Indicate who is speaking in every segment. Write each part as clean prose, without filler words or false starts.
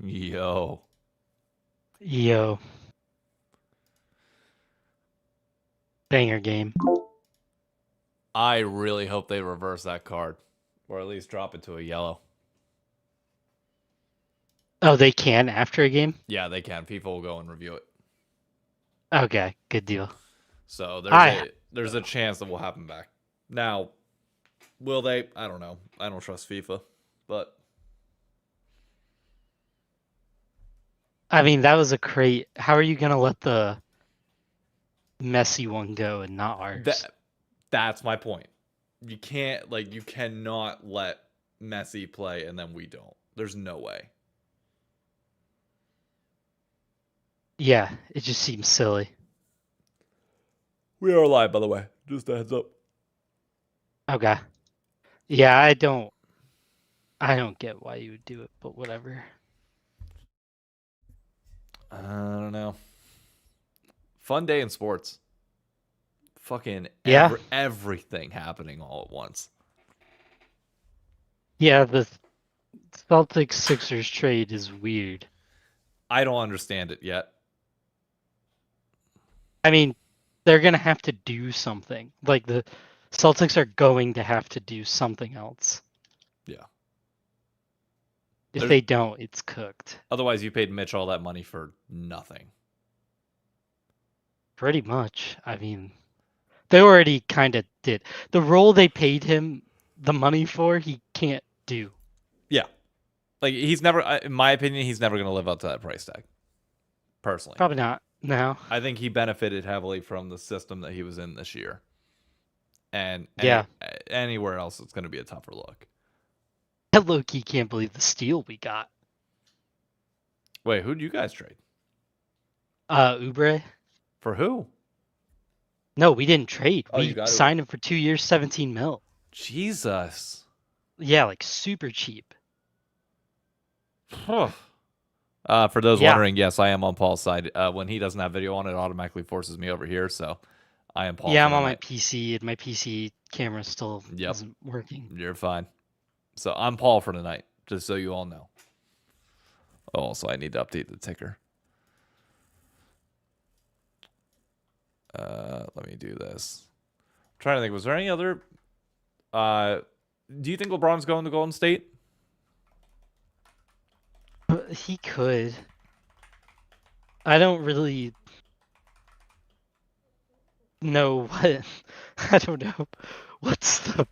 Speaker 1: Yo.
Speaker 2: Yo. Banger game.
Speaker 1: I really hope they reverse that card. Or at least drop it to a yellow.
Speaker 2: Oh, they can after a game?
Speaker 1: Yeah, they can. People will go and review it.
Speaker 2: Okay, good deal.
Speaker 1: So
Speaker 2: I-
Speaker 1: there's a chance that we'll have them back. Now, will they? I don't know. I don't trust FIFA. But
Speaker 2: I mean, that was a crate. How are you going to let the Messi one go and not ours?
Speaker 1: that's my point. You can't, like, you cannot let Messi play and then we don't. There's no way.
Speaker 2: Yeah, it just seems silly.
Speaker 1: We are live, by the way. Just a heads up.
Speaker 2: Okay. Yeah, I don't get why you would do it, but whatever.
Speaker 1: I don't know. Fun day in sports. Fucking everything happening all at once.
Speaker 2: Yeah, the Celtics Sixers trade is weird.
Speaker 1: I don't understand it yet.
Speaker 2: I mean, they're going to have to do something. Like, the Celtics are going to have to do something else.
Speaker 1: Yeah.
Speaker 2: If they don't, it's cooked.
Speaker 1: Otherwise, you paid Mitch all that money for nothing.
Speaker 2: Pretty much. I mean, They already kind of did. The role they paid him the money for, he can't do.
Speaker 1: Yeah. Like, he's never, in my opinion, he's never going to live up to that price tag. Personally.
Speaker 2: Probably not. No.
Speaker 1: I think he benefited heavily from the system that he was in this year. And
Speaker 2: Yeah.
Speaker 1: anywhere else, it's going to be a tougher look.
Speaker 2: I low-key can't believe the steal we got.
Speaker 1: Wait, who'd you guys trade?
Speaker 2: Oubre.
Speaker 1: For who?
Speaker 2: No, we didn't trade.
Speaker 1: Oh,
Speaker 2: We signed him for 2 years, 17 mil.
Speaker 1: Jesus.
Speaker 2: Yeah, like super cheap.
Speaker 1: For those wondering, yes, I am on Paul's side. When he doesn't have video on, it automatically forces me over here, so I am Paul.
Speaker 2: Yeah, I'm on my PC, and my PC camera still isn't working.
Speaker 1: You're fine. So I'm Paul for tonight, just so you all know. Oh, so I need to update the ticker. Let me do this. I'm trying to think, was there any other... do you think LeBron's going to Golden State?
Speaker 2: He could. I don't really know what... I don't know. What's the...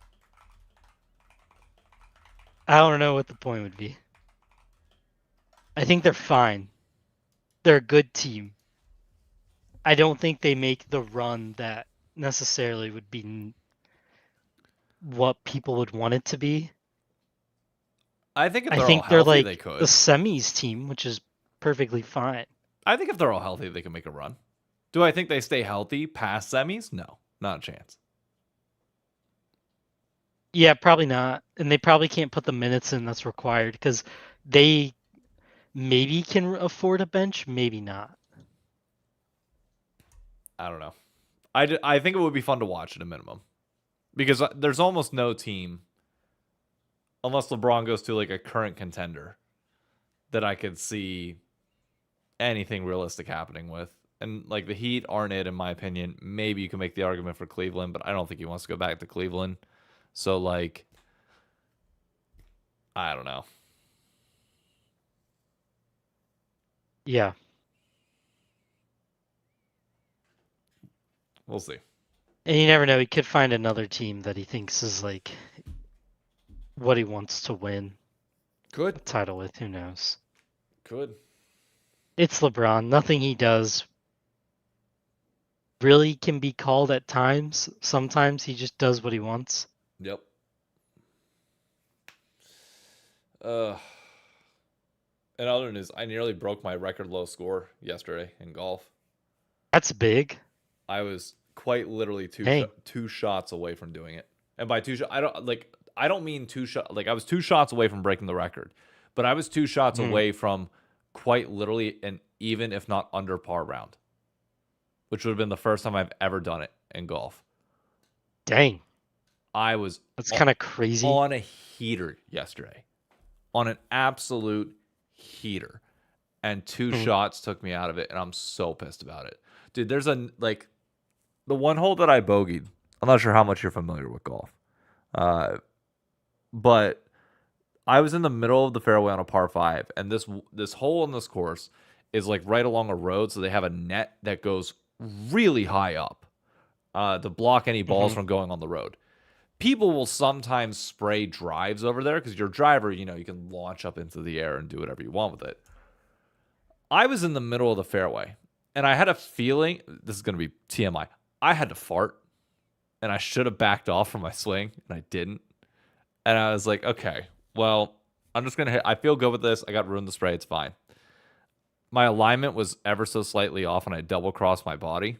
Speaker 2: I don't know what the point would be. I think they're fine. They're a good team. I don't think they make the run that necessarily would be what people would want it to be.
Speaker 1: I think if they're all healthy,
Speaker 2: like
Speaker 1: they could.
Speaker 2: The semis team, which is perfectly fine.
Speaker 1: I think if they're all healthy, they can make a run. Do I think they stay healthy past semis? No, not a chance.
Speaker 2: Yeah, probably not. And they probably can't put the minutes in that's required because they maybe can afford a bench, maybe not.
Speaker 1: I don't know. I think it would be fun to watch at a minimum. Because there's almost no team, unless LeBron goes to like a current contender, that I could see anything realistic happening with. And like the Heat aren't it, in my opinion. Maybe you can make the argument for Cleveland, but I don't think he wants to go back to Cleveland. So like, I don't know.
Speaker 2: Yeah.
Speaker 1: We'll see.
Speaker 2: And you never know. He could find another team that he thinks is like what he wants to win.
Speaker 1: Could.
Speaker 2: The title with. Who knows?
Speaker 1: Could.
Speaker 2: It's LeBron. Nothing he does really can be called at times. Sometimes he just does what he wants.
Speaker 1: Yep. In other news, I nearly broke my record low score yesterday in golf.
Speaker 2: That's big.
Speaker 1: I was quite literally two shots away from doing it. And by two shots, I don't mean two shots. Like I was 2 shots away from breaking the record, but I was 2 shots away from quite literally an even, if not under par round, which would have been the first time I've ever done it in golf.
Speaker 2: Dang.
Speaker 1: That's
Speaker 2: kind of crazy.
Speaker 1: On a heater yesterday. On an absolute heater. And 2 shots took me out of it, and I'm so pissed about it. Dude, there's the one hole that I bogeyed. I'm not sure how much you're familiar with golf. But I was in the middle of the fairway on a par 5, and this hole in this course is like right along a road, so they have a net that goes really high up to block any balls from going on the road. People will sometimes spray drives over there because your driver, you can launch up into the air and do whatever you want with it. I was in the middle of the fairway, and I had a feeling, this is going to be TMI, I had to fart, and I should have backed off from my swing, and I didn't. And I was like, okay, well, I'm just going to hit. I feel good with this. I got ruined the spray. It's fine. My alignment was ever so slightly off, and I double-crossed my body.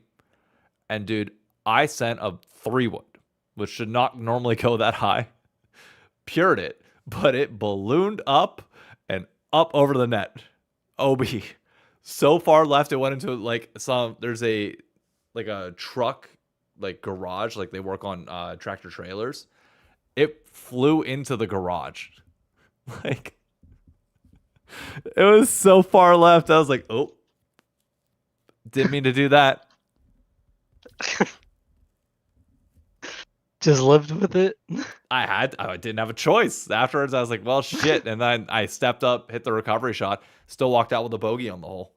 Speaker 1: And, dude, I sent a 3-wood, which should not normally go that high. Pured it, but it ballooned up and up over the net. OB. So far left, it went into there's a truck, garage, they work on tractor trailers. It flew into the garage. It was so far left. I was like, oh, didn't mean to do that.
Speaker 2: Just lived with it.
Speaker 1: I didn't have a choice. Afterwards, I was like, well, shit. And then I stepped up, hit the recovery shot, still walked out with a bogey on the hole.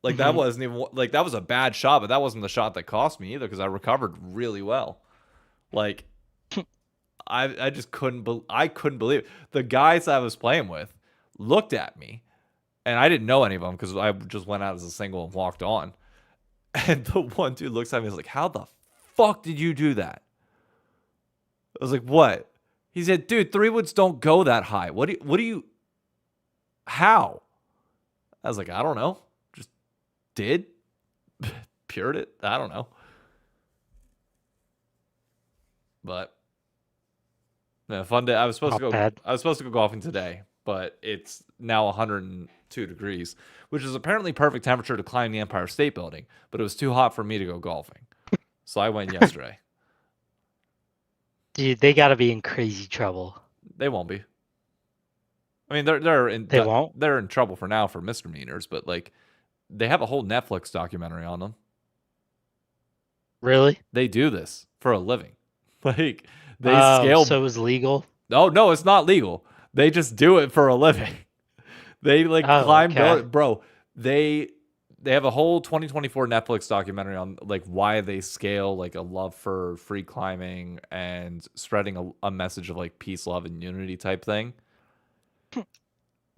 Speaker 1: Like that wasn't even like that was a bad shot, but that wasn't the shot that cost me either because I recovered really well. Like I just I couldn't believe it. The guys I was playing with looked at me, and I didn't know any of them because I just went out as a single and walked on. And the one dude looks at me and is like, "How the fuck did you do that?" I was like, "What?" He said, "Dude, 3-woods don't go that high. What do you how?" I was like, "I don't know. Just did pured it. I don't know." But yeah, fun day.
Speaker 2: Not bad.
Speaker 1: I was supposed to go golfing today, but it's now 102 degrees, which is apparently perfect temperature to climb the Empire State Building, but it was too hot for me to go golfing. So I went yesterday.
Speaker 2: Dude, they gotta be in crazy trouble.
Speaker 1: They won't be. I mean,
Speaker 2: They won't?
Speaker 1: they're in trouble for now for misdemeanors, but like they have a whole Netflix documentary on them.
Speaker 2: Really?
Speaker 1: They do this for a living. Like they
Speaker 2: Oh,
Speaker 1: scale.
Speaker 2: so it was legal?
Speaker 1: Oh no, it's not legal. They just do it for a living. They like
Speaker 2: Oh,
Speaker 1: climb
Speaker 2: okay.
Speaker 1: bro. They have a whole 2024 Netflix documentary on like why they scale like a love for free climbing and spreading a message of like peace, love, and unity type thing.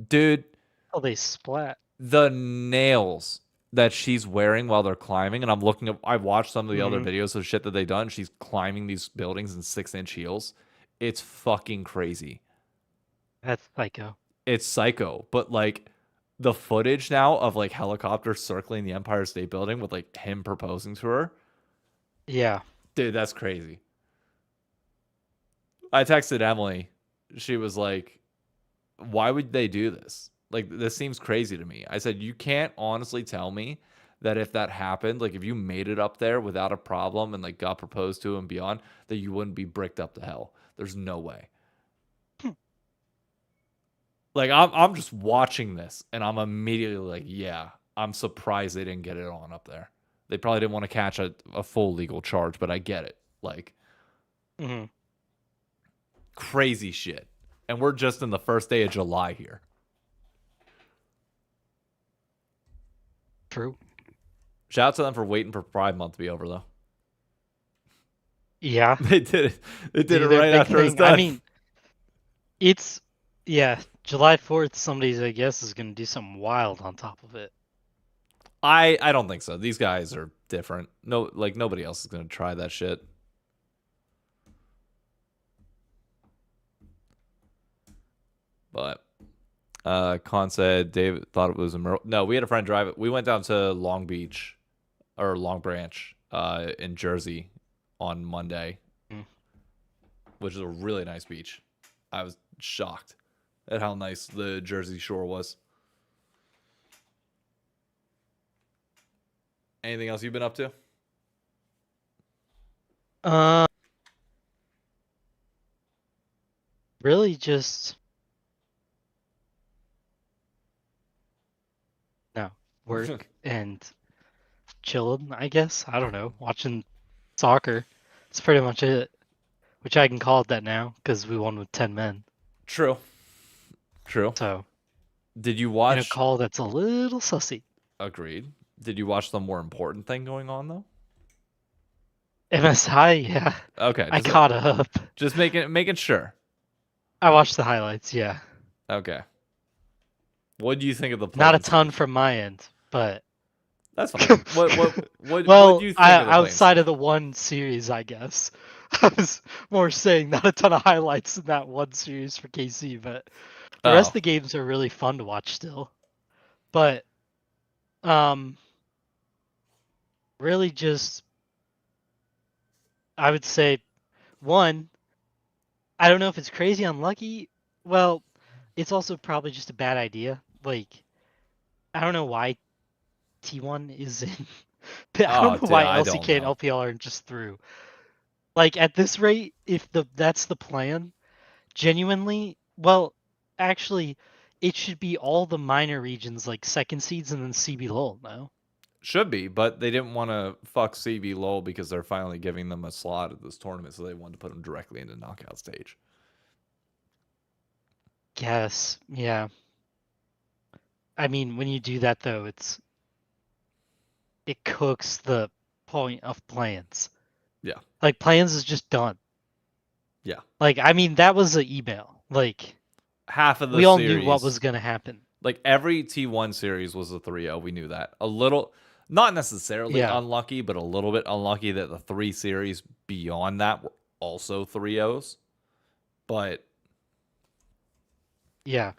Speaker 1: Dude,
Speaker 2: Oh, they splat.
Speaker 1: the nails that she's wearing while they're climbing, and I watched some of the other
Speaker 2: Hmm.
Speaker 1: videos of shit that they done. She's climbing these buildings in 6-inch heels. It's fucking crazy.
Speaker 2: That's psycho.
Speaker 1: It's psycho, but like the footage now of like helicopters circling the Empire State Building with like him proposing to her,
Speaker 2: Yeah.
Speaker 1: dude, that's crazy. I texted Emily. She was like, "Why would they do this? Like, this seems crazy to me." I said, "You can't honestly tell me that if that happened, like if you made it up there without a problem and like got proposed to and beyond, that you wouldn't be bricked up to hell. There's no way." Like I'm just watching this and I'm immediately like, yeah, I'm surprised they didn't get it on up there. They probably didn't want to catch a full legal charge, but I get it. Like
Speaker 2: Hmm.
Speaker 1: crazy shit. And we're just in the first day of July here.
Speaker 2: True.
Speaker 1: Shout out to them for waiting for Pride Month to be over though.
Speaker 2: Yeah.
Speaker 1: They did it. They did it
Speaker 2: Do their
Speaker 1: right
Speaker 2: big
Speaker 1: after his
Speaker 2: thing.
Speaker 1: death.
Speaker 2: I mean, it's yeah, July 4th, somebody's I guess is gonna do something wild on top of it.
Speaker 1: I don't think so. These guys are different. No, like nobody else is gonna try that shit. But Con said David thought it was a no. We had a friend drive it. We went down to Long Beach or Long Branch in Jersey on Monday,
Speaker 2: Mm.
Speaker 1: which is a really nice beach. I was shocked at how nice the Jersey shore was. Anything else you've been up to?
Speaker 2: Uh, really just no work and chilling, I guess. I don't know, watching soccer. That's pretty much it. Which I can call it that now because we won with 10 men.
Speaker 1: True. True.
Speaker 2: So,
Speaker 1: Did you
Speaker 2: in a
Speaker 1: watch?
Speaker 2: call that's a little sussy.
Speaker 1: Agreed. Did you watch the more important thing going on though?
Speaker 2: MSI, yeah.
Speaker 1: Okay,
Speaker 2: I caught up.
Speaker 1: just making sure.
Speaker 2: I watched the highlights, yeah.
Speaker 1: Okay. What do you think of the
Speaker 2: Not a
Speaker 1: Playin
Speaker 2: ton
Speaker 1: series?
Speaker 2: from my end, but
Speaker 1: That's fine. What
Speaker 2: well,
Speaker 1: do you think of the Playin
Speaker 2: outside
Speaker 1: series?
Speaker 2: of the one series, I guess. I was more saying not a ton of highlights in that one series for KC, but the rest of
Speaker 1: Oh,
Speaker 2: the games are really fun to watch still. But um really just I would say one, I don't know if it's crazy unlucky. Well, it's also probably just a bad idea. Like I don't know why T1 is in I don't
Speaker 1: oh,
Speaker 2: know
Speaker 1: dude,
Speaker 2: why
Speaker 1: I don't
Speaker 2: LCK and
Speaker 1: know.
Speaker 2: LPL aren't just through. Like at this rate, if that's the plan, genuinely, well, actually, it should be all the minor regions like second seeds and then CB Lowell. No,
Speaker 1: Should be, but they didn't want to fuck CB Lowell because they're finally giving them a slot at this tournament, so they wanted to put them directly into knockout stage.
Speaker 2: guess yeah. I mean, when you do that though, it's it cooks the point of plans.
Speaker 1: Yeah.
Speaker 2: Like plans is just done.
Speaker 1: Yeah.
Speaker 2: Like I mean that was an email. Like
Speaker 1: Half of the
Speaker 2: we all knew what was
Speaker 1: series,
Speaker 2: gonna happen.
Speaker 1: like every T1 series was a 3-0. We knew that. A little, not necessarily
Speaker 2: Yeah.
Speaker 1: unlucky, but a little bit unlucky that the 3 series beyond that were also 3-0s. But
Speaker 2: Yeah.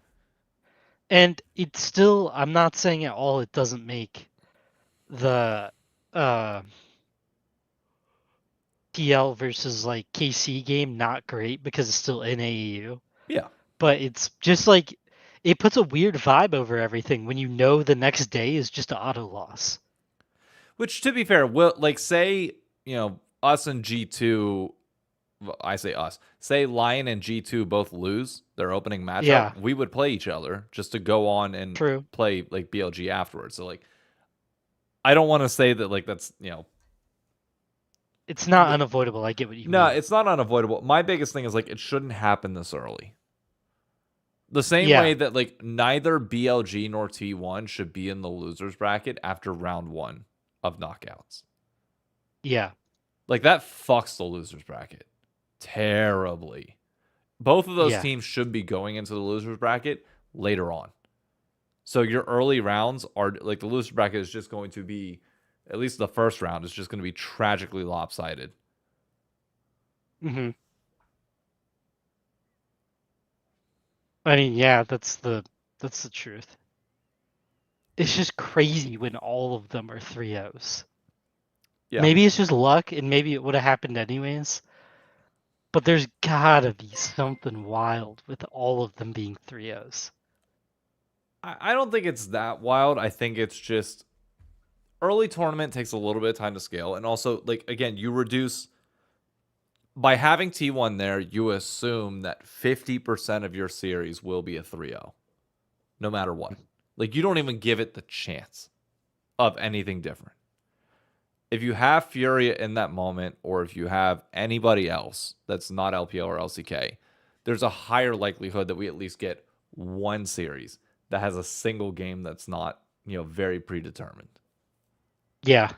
Speaker 2: And it's still I'm not saying at all it doesn't make the uh TL versus like KC game not great because it's still in AEU.
Speaker 1: yeah,
Speaker 2: But it's just like it puts a weird vibe over everything when you know the next day is just an auto loss.
Speaker 1: which to be fair, will like say, us and G2, I say us, say LYON and G2 both lose their opening matchup,
Speaker 2: Yeah,
Speaker 1: we would play each other just to go on and
Speaker 2: true.
Speaker 1: play like BLG afterwards. So like I don't want to say that like that's,
Speaker 2: It's not unavoidable. I get what you
Speaker 1: no,
Speaker 2: mean.
Speaker 1: it's not unavoidable. My biggest thing is like it shouldn't happen this early. The same way
Speaker 2: Yeah,
Speaker 1: that like neither BLG nor T1 should be in the losers bracket after round 1 of knockouts.
Speaker 2: yeah.
Speaker 1: Like that fucks the losers bracket terribly. Both of those
Speaker 2: Yeah.
Speaker 1: teams should be going into the losers bracket later on. So your early rounds are like the losers bracket is just going to be, at least the first round is just going to be tragically lopsided.
Speaker 2: Hmm. I mean, yeah, that's the truth. It's just crazy when all of them are 3-0s.
Speaker 1: Yeah.
Speaker 2: Maybe it's just luck and maybe it would have happened anyways. But there's gotta be something wild with all of them being 3-0s.
Speaker 1: I don't think it's that wild. I think it's just early tournament takes a little bit of time to scale. And also, like, again, you reduce by having T1 there, you assume that 50% of your series will be a 3-0, no matter what. Like, you don't even give it the chance of anything different. If you have Furia in that moment, or if you have anybody else that's not LPL or LCK, there's a higher likelihood that we at least get one series that has a single game that's not, very predetermined.
Speaker 2: Yeah.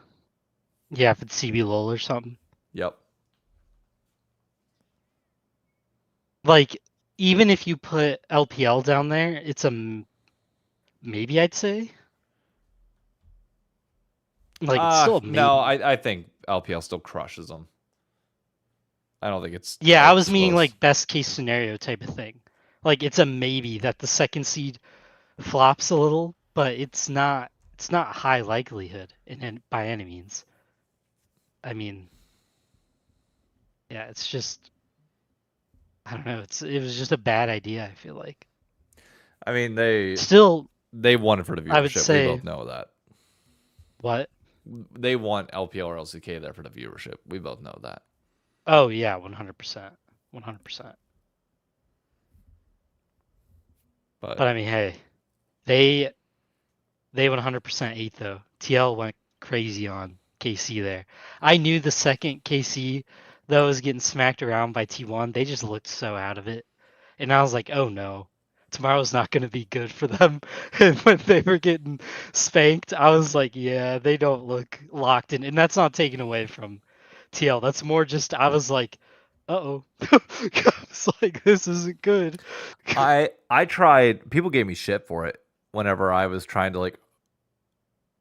Speaker 2: Yeah, if it's CB LOL or something.
Speaker 1: Yep.
Speaker 2: Like, even if you put LPL down there, it's a maybe, I'd say. Like, it's still a
Speaker 1: No,
Speaker 2: maybe.
Speaker 1: I think LPL still crushes them. I don't think it's
Speaker 2: Yeah, I
Speaker 1: like
Speaker 2: was meaning
Speaker 1: close.
Speaker 2: like best case scenario type of thing. Like, it's a maybe that the second seed flops a little, but it's not high likelihood by any means. I mean, yeah, it's just I don't know. It was just a bad idea, I feel like.
Speaker 1: I mean, they
Speaker 2: Still,
Speaker 1: they want it for the
Speaker 2: I would
Speaker 1: viewership. We
Speaker 2: say
Speaker 1: both know that.
Speaker 2: what?
Speaker 1: They want LPL or LCK there for the viewership. We both know that.
Speaker 2: Oh yeah, 100%. 100%.
Speaker 1: But
Speaker 2: But I mean, hey, they they 100% ate though. TL went crazy on KC there. I knew the second KC though was getting smacked around by T1, they just looked so out of it. And I was like, oh no, tomorrow's not going to be good for them. And when they were getting spanked, I was like, yeah, they don't look locked in. And that's not taken away from TL. That's more just, I was like, uh-oh. I was like, this isn't good.
Speaker 1: I tried. People gave me shit for it whenever I was trying to like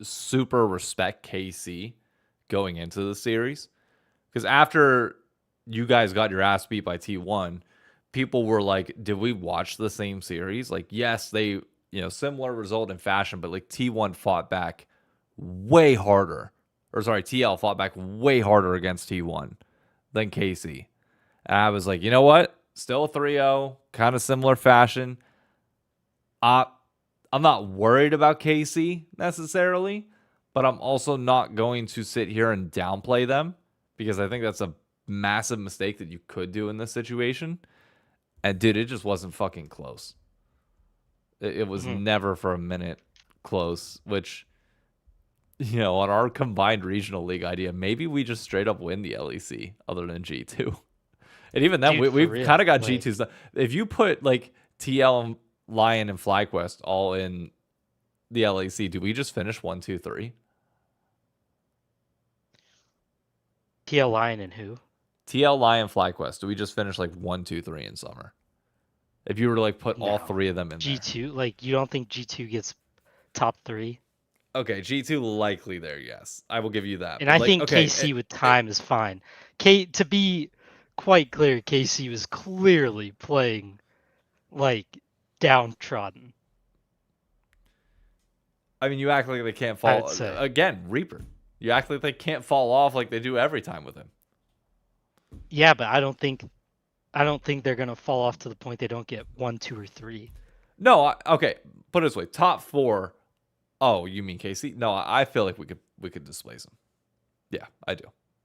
Speaker 1: super respect KC going into the series. Because after you guys got your ass beat by T1, people were like, did we watch the same series? Like, yes, they, similar result in fashion, but like T1 fought back way harder. Or sorry, TL fought back way harder against T1 than KC. And I was like, you know what? Still a 3-0, kind of similar fashion. Uh, I'm not worried about KC necessarily, but I'm also not going to sit here and downplay them because I think that's a massive mistake that you could do in this situation. And dude, it just wasn't fucking close. It was
Speaker 2: Mhm.
Speaker 1: never for a minute close, which, on our combined regional league idea, maybe we just straight up win the LEC other than G2. And even then,
Speaker 2: Dude, for
Speaker 1: we've kind
Speaker 2: real.
Speaker 1: of got
Speaker 2: Like,
Speaker 1: G2s. If you put like TL and LYON and FlyQuest all in the LAC, do we just finish 1, 2, 3?
Speaker 2: TL Lion and who?
Speaker 1: TL, LYON, FlyQuest. Do we just finish like 1, 2, 3 in summer? If you were to like put all
Speaker 2: No.
Speaker 1: 3 of them in there.
Speaker 2: G2? Like, you don't think G2 gets top 3?
Speaker 1: Okay, G2 likely there, yes. I will give you that.
Speaker 2: And
Speaker 1: But
Speaker 2: I
Speaker 1: like,
Speaker 2: think
Speaker 1: okay,
Speaker 2: KC with time is fine. To be quite clear, KC was clearly playing like downtrodden,
Speaker 1: I mean, you act like they can't
Speaker 2: I would
Speaker 1: fall
Speaker 2: say.
Speaker 1: again, Reaper. You act like they can't fall off like they do every time with him.
Speaker 2: Yeah, but I don't think they're gonna fall off to the point they don't get 1, 2, or 3.
Speaker 1: No, okay. Put it this way: top 4. Oh, you mean KC? No, I feel like we could displace him. Yeah, I do.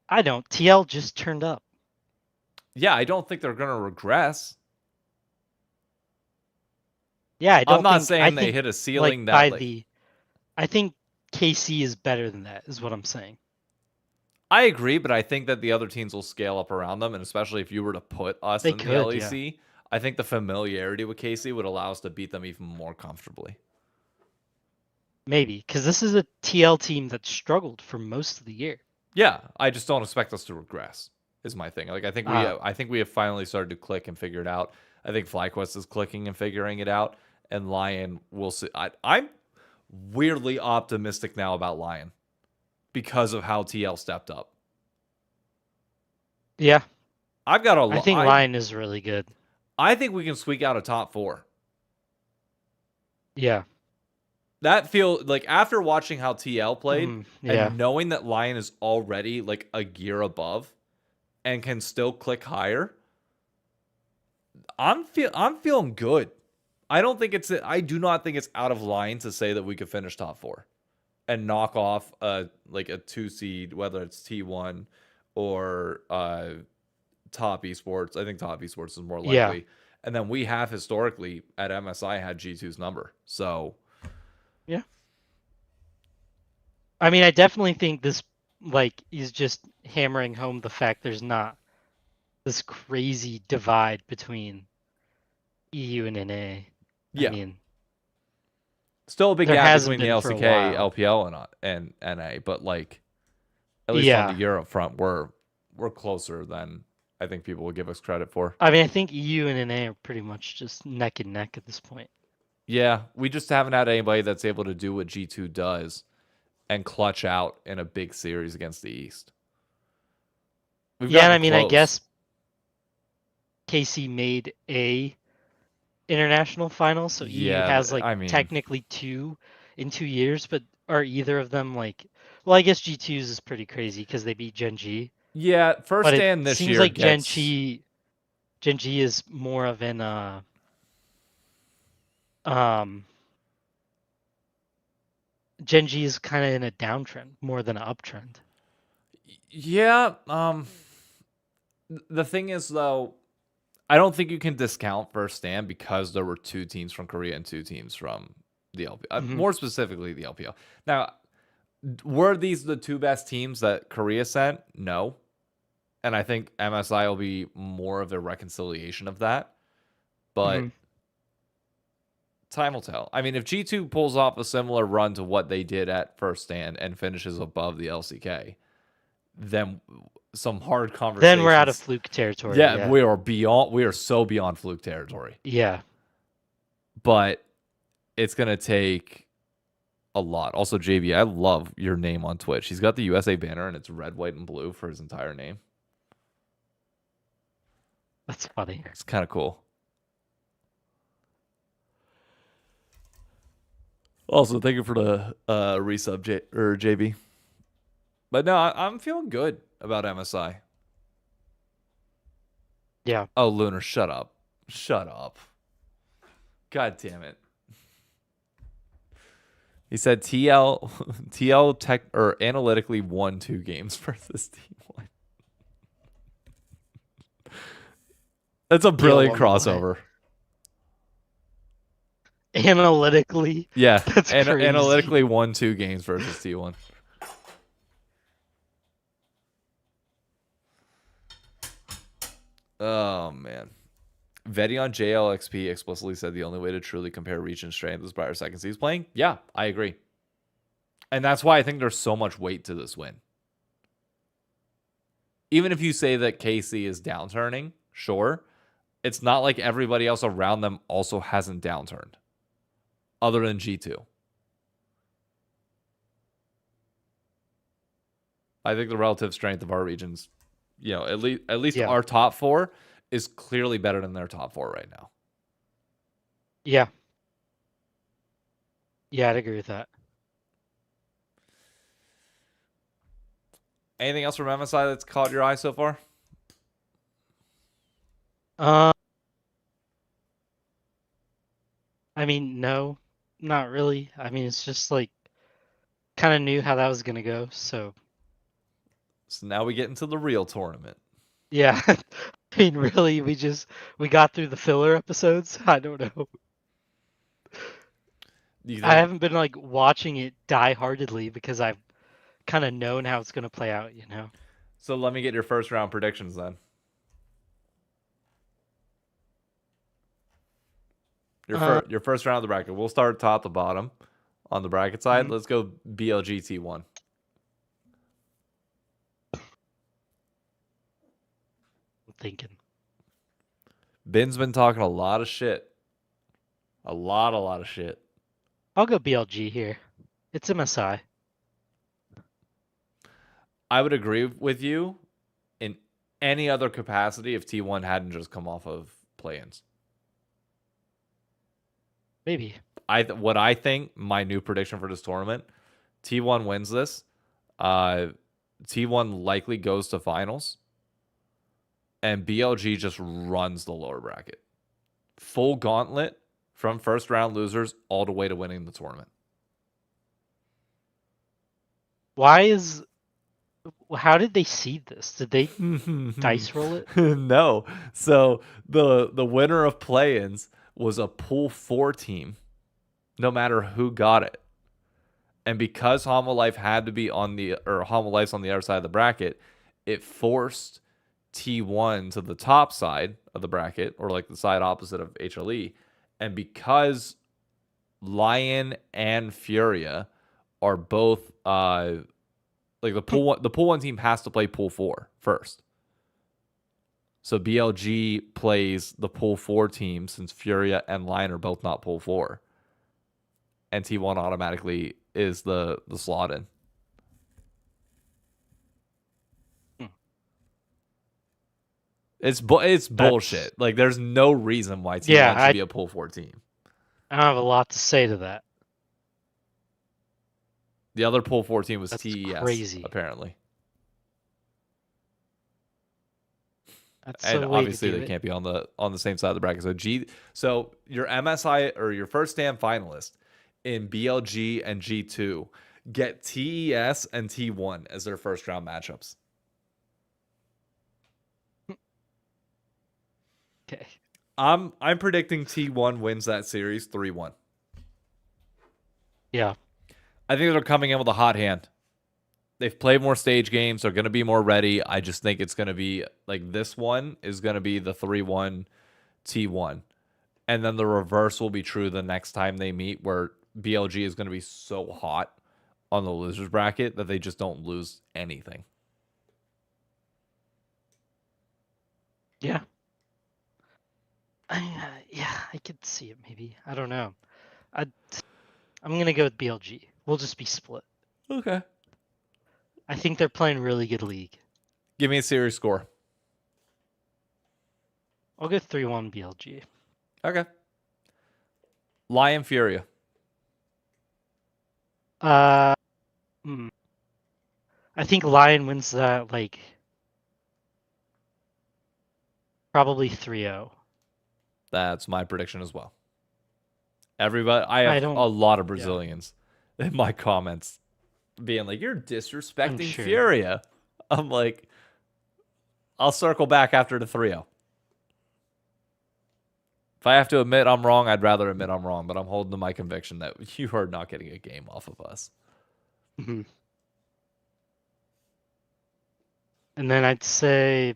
Speaker 2: I don't. TL just turned up.
Speaker 1: Yeah, I don't think they're gonna regress.
Speaker 2: Yeah, I
Speaker 1: I'm
Speaker 2: don't
Speaker 1: not
Speaker 2: think. I
Speaker 1: saying they
Speaker 2: think
Speaker 1: hit a
Speaker 2: like
Speaker 1: ceiling
Speaker 2: by
Speaker 1: that like.
Speaker 2: the. I think KC is better than that. Is what I'm saying.
Speaker 1: I agree, but I think that the other teams will scale up around them, and especially if you were to put us
Speaker 2: They
Speaker 1: in the
Speaker 2: could, yeah,
Speaker 1: LEC, I think the familiarity with KC would allow us to beat them even more comfortably.
Speaker 2: maybe because this is a TL team that struggled for most of the year.
Speaker 1: Yeah, I just don't expect us to regress. Is my thing. Like
Speaker 2: Uh,
Speaker 1: I think we have finally started to click and figure it out. I think FlyQuest is clicking and figuring it out, and LYON will see. I'm weirdly optimistic now about LYON because of how TL stepped up.
Speaker 2: yeah,
Speaker 1: I've got a
Speaker 2: I
Speaker 1: lot.
Speaker 2: think Lion is really good.
Speaker 1: I think we can squeak out a top 4.
Speaker 2: Yeah.
Speaker 1: That feel like after watching how TL played
Speaker 2: Yeah.
Speaker 1: and knowing that LYON is already like a gear above and can still click higher, I'm feeling good. I do not think it's out of line to say that we could finish top 4 and knock off like a 2 seed, whether it's T1 or top esports. I think top esports is more
Speaker 2: Yeah.
Speaker 1: likely. And then we have historically at MSI had G2's number. So
Speaker 2: Yeah. I mean, I definitely think this like is just hammering home the fact there's not this crazy divide between EU and NA. I
Speaker 1: yeah,
Speaker 2: mean,
Speaker 1: still a big
Speaker 2: there
Speaker 1: gap
Speaker 2: hasn't
Speaker 1: between the
Speaker 2: been for a
Speaker 1: LCK,
Speaker 2: while.
Speaker 1: LPL, and NA, but like at least on the
Speaker 2: Yeah.
Speaker 1: Europe front, we're closer than I think people would give us credit for.
Speaker 2: I mean, I think EU and NA are pretty much just neck and neck at this point.
Speaker 1: Yeah, we just haven't had anybody that's able to do what G2 does and clutch out in a big series against the East. We've
Speaker 2: Yeah, and
Speaker 1: gotten
Speaker 2: I mean, I
Speaker 1: close.
Speaker 2: guess KC made a international final, so EU
Speaker 1: Yeah,
Speaker 2: has like
Speaker 1: I mean,
Speaker 2: technically 2 in 2 years, but are either of them like? Well, I guess G2's is pretty crazy because they beat Gen G,
Speaker 1: yeah, first
Speaker 2: but it
Speaker 1: stand this
Speaker 2: seems
Speaker 1: year
Speaker 2: like
Speaker 1: gets
Speaker 2: Gen G is more of an um Gen G is kind of in a downtrend more than an uptrend.
Speaker 1: yeah, the thing is though, I don't think you can discount first stand because there were 2 teams from Korea and 2 teams from the LPL.
Speaker 2: Hmm.
Speaker 1: More specifically the LPL. Now, were these the 2 best teams that Korea sent? No. And I think MSI will be more of a reconciliation of that.
Speaker 2: Hmm.
Speaker 1: But time will tell. I mean, if G2 pulls off a similar run to what they did at first stand and finishes above the LCK, then some hard
Speaker 2: Then we're out of
Speaker 1: conversations.
Speaker 2: fluke territory.
Speaker 1: Yeah,
Speaker 2: Yeah.
Speaker 1: we are so beyond fluke territory.
Speaker 2: Yeah.
Speaker 1: But it's gonna take a lot. Also, JB, I love your name on Twitch. He's got the USA banner and it's red, white, and blue for his entire name.
Speaker 2: That's funny.
Speaker 1: It's kind of cool. Also, thank you for the resub, JB. But no, I'm feeling good about MSI.
Speaker 2: Yeah.
Speaker 1: Oh, Lunar, shut up. Shut up. God damn it. He said TL tech or analytically won 2 games versus T1. That's a brilliant
Speaker 2: won what?
Speaker 1: crossover.
Speaker 2: Analytically,
Speaker 1: Yeah,
Speaker 2: that's crazy.
Speaker 1: analytically won 2 games versus T1. Oh man. Vedi on JLXP explicitly said the only way to truly compare reach and strength is by our second season playing. Yeah, I agree. And that's why I think there's so much weight to this win. even if you say that KC is downturning, sure, it's not like everybody else around them also hasn't downturned, other than G2. I think the relative strength of our regions, at least
Speaker 2: Yeah.
Speaker 1: our top four is clearly better than their top four right now.
Speaker 2: Yeah. Yeah, I'd agree with that.
Speaker 1: Anything else from MSI that's caught your eye so far?
Speaker 2: I mean, no, not really. I mean, it's just like kind of knew how that was gonna go, so
Speaker 1: So now we get into the real tournament.
Speaker 2: yeah. I mean, really, we got through the filler episodes. I don't know.
Speaker 1: Do you
Speaker 2: I
Speaker 1: think
Speaker 2: haven't been like watching it die-heartedly because I've kind of known how it's gonna play out, you know.
Speaker 1: so? Let me get your first round predictions then. Your first round of the bracket. We'll start top to bottom on the bracket side.
Speaker 2: Mhm.
Speaker 1: Let's go BLGT1.
Speaker 2: I'm thinking.
Speaker 1: Ben's been talking a lot of shit. A lot of shit.
Speaker 2: I'll go BLG here. It's MSI.
Speaker 1: I would agree with you in any other capacity if T1 hadn't just come off of play-ins.
Speaker 2: Maybe.
Speaker 1: What I think my new prediction for this tournament, T1 wins this. T1 likely goes to finals, and BLG just runs the lower bracket. Full gauntlet from first round losers all the way to winning the tournament.
Speaker 2: How did they seed this? Did they dice roll it?
Speaker 1: No. So the winner of play-ins was a pool 4 team, no matter who got it. And because Homolife had to be Homolife's on the other side of the bracket, it forced T1 to the top side of the bracket, or like the side opposite of HLE. And because LYON and Furia are both like the pool one team has to play pool 4 first. So BLG plays the pool 4 team since Furia and LYON are both not pool 4. And T1 automatically is the slot in. It's bullshit. Like there's no reason why T1 should be a pool 4 team.
Speaker 2: I don't have a lot to say to that.
Speaker 1: The other pool 4 team was
Speaker 2: That's
Speaker 1: TES,
Speaker 2: crazy.
Speaker 1: apparently.
Speaker 2: That's
Speaker 1: And
Speaker 2: a way
Speaker 1: obviously
Speaker 2: to do
Speaker 1: they
Speaker 2: it.
Speaker 1: can't be on the same side of the bracket. So your MSI or your first stand finalist in BLG and G2 get TES and T1 as their first round matchups.
Speaker 2: Okay.
Speaker 1: I'm predicting T1 wins that series 3-1.
Speaker 2: Yeah.
Speaker 1: I think they're coming in with a hot hand. They've played more stage games. They're going to be more ready. I just think it's going to be like this one is going to be the 3-1 T1. And then the reverse will be true the next time they meet, where BLG is going to be so hot on the losers bracket that they just don't lose anything.
Speaker 2: Yeah. I could see it maybe. I don't know. I'm going to go with BLG. We'll just be split.
Speaker 1: Okay.
Speaker 2: I think they're playing really good league.
Speaker 1: Give me a series score.
Speaker 2: I'll go 3-1 BLG.
Speaker 1: Okay. LYON Furia.
Speaker 2: I think LYON wins that like probably 3-0.
Speaker 1: That's my prediction as well. Everybody, I have a lot of Brazilians in my comments being like, "You're disrespecting Furia." I'm like, I'll circle back after the 3-0. If I have to admit I'm wrong, I'd rather admit I'm wrong, but I'm holding to my conviction that you are not getting a game off of us.
Speaker 2: Mm-hmm. And then I'd say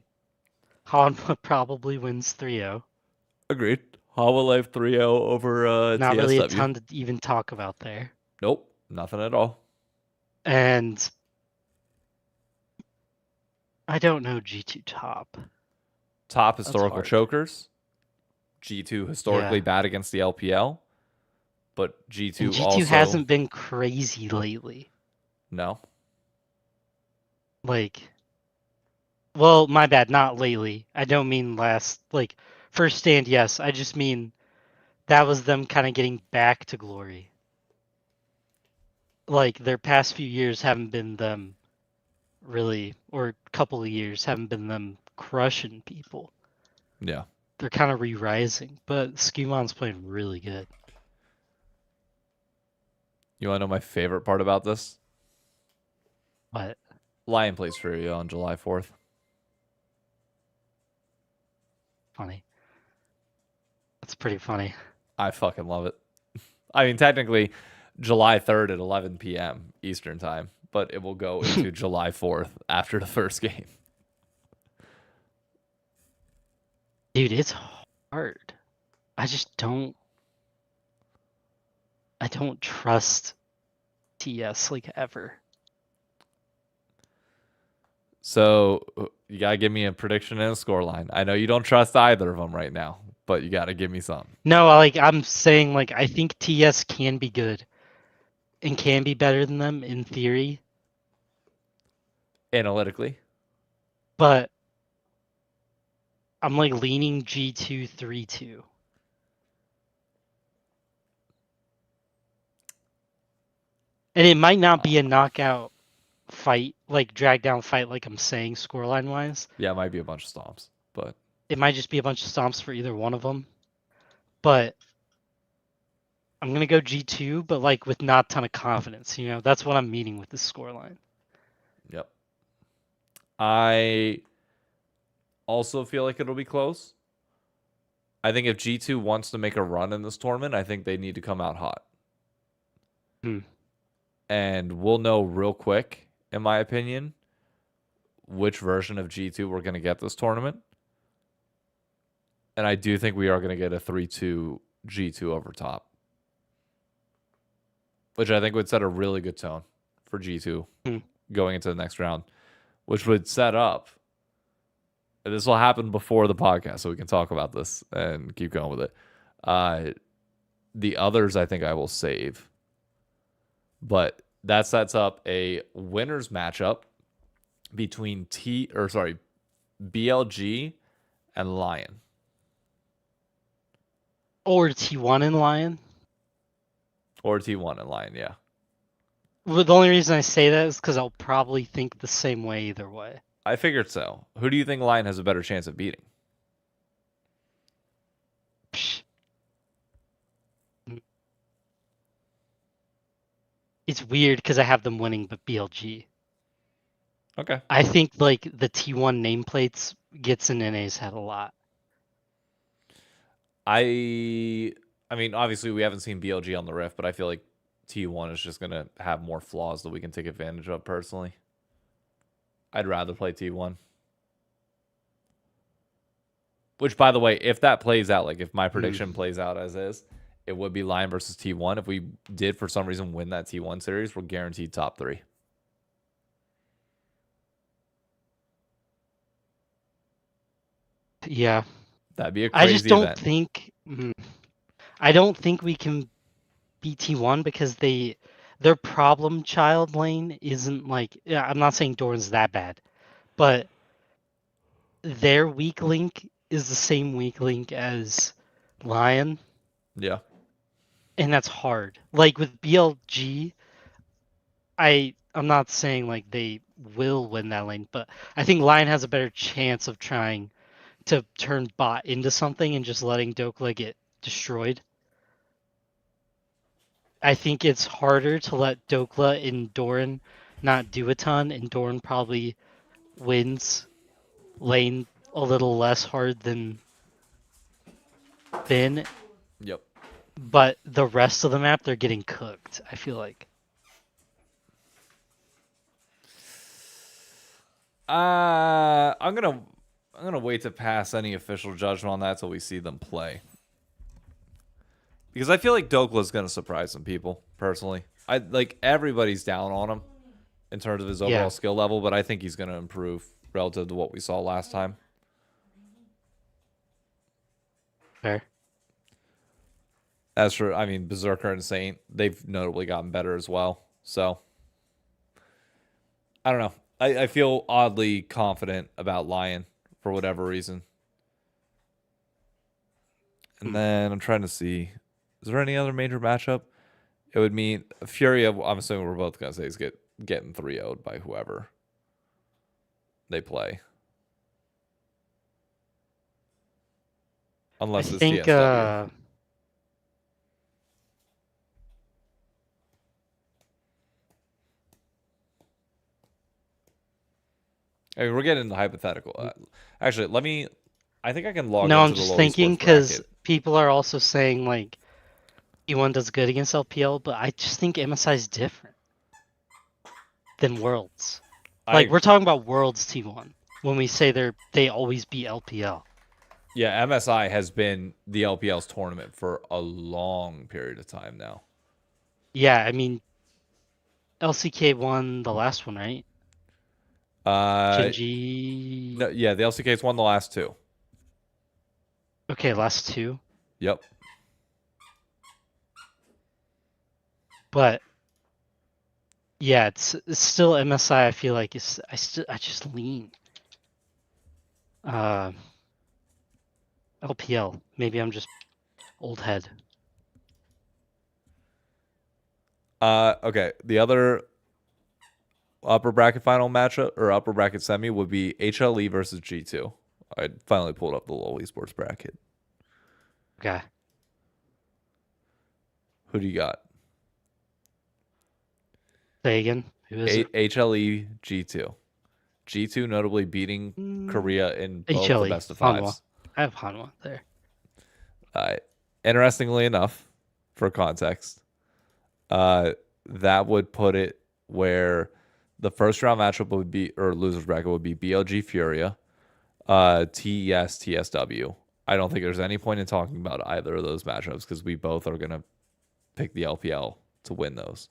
Speaker 2: Hanwha probably wins 3-0.
Speaker 1: Agreed. Hololive 3-0 over
Speaker 2: Not
Speaker 1: TSW.
Speaker 2: really a ton to even talk about there.
Speaker 1: Nope, nothing at all.
Speaker 2: And I don't know G2 top.
Speaker 1: Top
Speaker 2: That's
Speaker 1: historical
Speaker 2: hard.
Speaker 1: chokers. G2 historically
Speaker 2: Yeah.
Speaker 1: bad against the LPL, but
Speaker 2: And
Speaker 1: G2
Speaker 2: G2
Speaker 1: also
Speaker 2: hasn't been crazy lately.
Speaker 1: no.
Speaker 2: Like, well, my bad, not lately. I don't mean last, like, first stand, yes. I just mean that was them kind of getting back to glory. Like, their past few years haven't been them really, or couple of years haven't been them crushing people.
Speaker 1: Yeah.
Speaker 2: They're kind of re-rising, but Scumon's playing really good.
Speaker 1: You want to know my favorite part about this?
Speaker 2: But
Speaker 1: LYON plays for you on July 4th.
Speaker 2: funny. That's pretty funny.
Speaker 1: I fucking love it. I mean, technically, July 3rd at 11 p.m. Eastern time, but it will go into July 4th after the first game.
Speaker 2: Dude, it's hard. I just I don't trust TS like ever.
Speaker 1: So you gotta give me a prediction and a scoreline. I know you don't trust either of them right now, but you gotta give me some
Speaker 2: No, like I'm saying like I think TS can be good and can be better than them in theory,
Speaker 1: analytically.
Speaker 2: but I'm like leaning G2 3-2. And it might not be a knockout fight, like drag down fight like I'm saying scoreline wise.
Speaker 1: Yeah, it might be a bunch of stomps, but
Speaker 2: It might just be a bunch of stomps for either one of them. But I'm gonna go G2, but like with not a ton of confidence. You know, that's what I'm meaning with this scoreline.
Speaker 1: yep. I also feel like it'll be close. I think if G2 wants to make a run in this tournament, I think they need to come out hot.
Speaker 2: Hmm.
Speaker 1: And we'll know real quick, in my opinion, which version of G2 we're going to get this tournament. And I do think we are going to get a 3-2 G2 over top, which I think would set a really good tone for G2
Speaker 2: Hmm.
Speaker 1: going into the next round, which would set up. This will happen before the podcast, so we can talk about this and keep going with it. The others, I think I will save, but that sets up a winners matchup between BLG and LYON.
Speaker 2: Or T1 and LYON.
Speaker 1: Or T1 and LYON, yeah.
Speaker 2: Well, the only reason I say that is because I'll probably think the same way either way.
Speaker 1: I figured so. Who do you think LYON has a better chance of beating?
Speaker 2: Psh. It's weird because I have them winning, but BLG.
Speaker 1: Okay.
Speaker 2: I think like the T1 nameplates gets in NA's head a lot.
Speaker 1: I mean, obviously we haven't seen BLG on the Rift, but I feel like T1 is just gonna have more flaws that we can take advantage of personally. I'd rather play T1. Which, by the way, if that plays out, like if my prediction plays out as is, it would be LYON versus T1. If we did for some reason win that T1 series, we're guaranteed top 3.
Speaker 2: Yeah.
Speaker 1: That'd be a
Speaker 2: I just
Speaker 1: crazy
Speaker 2: don't
Speaker 1: event.
Speaker 2: think I don't think we can beat T1 because their problem child lane isn't like, yeah, I'm not saying Dorn's that bad, but their weak link is the same weak link as LYON,
Speaker 1: Yeah.
Speaker 2: and that's hard. Like with BLG, I'm not saying like they will win that lane, but I think LYON has a better chance of trying to turn bot into something and just letting Dokla get destroyed. I think it's harder to let Dokla and Doran not do a ton, and Doran probably wins lane a little less hard than Finn.
Speaker 1: Yep.
Speaker 2: But the rest of the map, they're getting cooked, I feel like.
Speaker 1: I'm gonna wait to pass any official judgment on that till we see them play. Because I feel like Dokla's gonna surprise some people, personally. I like everybody's down on him in terms of his overall
Speaker 2: Yeah.
Speaker 1: skill level, but I think he's gonna improve relative to what we saw last time.
Speaker 2: Fair.
Speaker 1: As for, I mean, Berserker and Saint, they've notably gotten better as well. So, I don't know. I feel oddly confident about LYON for whatever reason. And then I'm trying to see, is there any other major matchup? It would mean Fury, I'm assuming we're both going to say is getting 3-0'd by whoever they play. Unless
Speaker 2: I
Speaker 1: it's
Speaker 2: think
Speaker 1: TSW. I mean, we're getting into hypothetical. Actually, I think I can log
Speaker 2: no,
Speaker 1: into
Speaker 2: I'm
Speaker 1: the
Speaker 2: just
Speaker 1: Low
Speaker 2: thinking
Speaker 1: Esports
Speaker 2: because
Speaker 1: bracket.
Speaker 2: people are also saying like T1 does good against LPL, but I just think MSI is different than Worlds. Like we're talking about Worlds T1 when we say they always beat LPL.
Speaker 1: Yeah, MSI has been the LPL's tournament for a long period of time now.
Speaker 2: Yeah, I mean LCK won the last one, right? Shinji.
Speaker 1: No, yeah, the LCK's won the last two.
Speaker 2: Okay, last two.
Speaker 1: Yep.
Speaker 2: But yeah, it's still MSI. I feel like I just lean. LPL. Maybe I'm just old head.
Speaker 1: Okay. The other upper bracket final matchup or upper bracket semi would be HLE versus G2. I finally pulled up the Low Esports bracket.
Speaker 2: Okay.
Speaker 1: Who do you got?
Speaker 2: Say again. Who is it?
Speaker 1: HLE G2. G2 notably beating Korea in both the
Speaker 2: HLE.
Speaker 1: best of
Speaker 2: Hanwha.
Speaker 1: fives.
Speaker 2: I have Hanwha there.
Speaker 1: Interestingly enough, for context, that would put it where the first round matchup would be, or losers bracket would be BLG Furia, TES, TSW. I don't think there's any point in talking about either of those matchups because we both are going to pick the LPL to win those.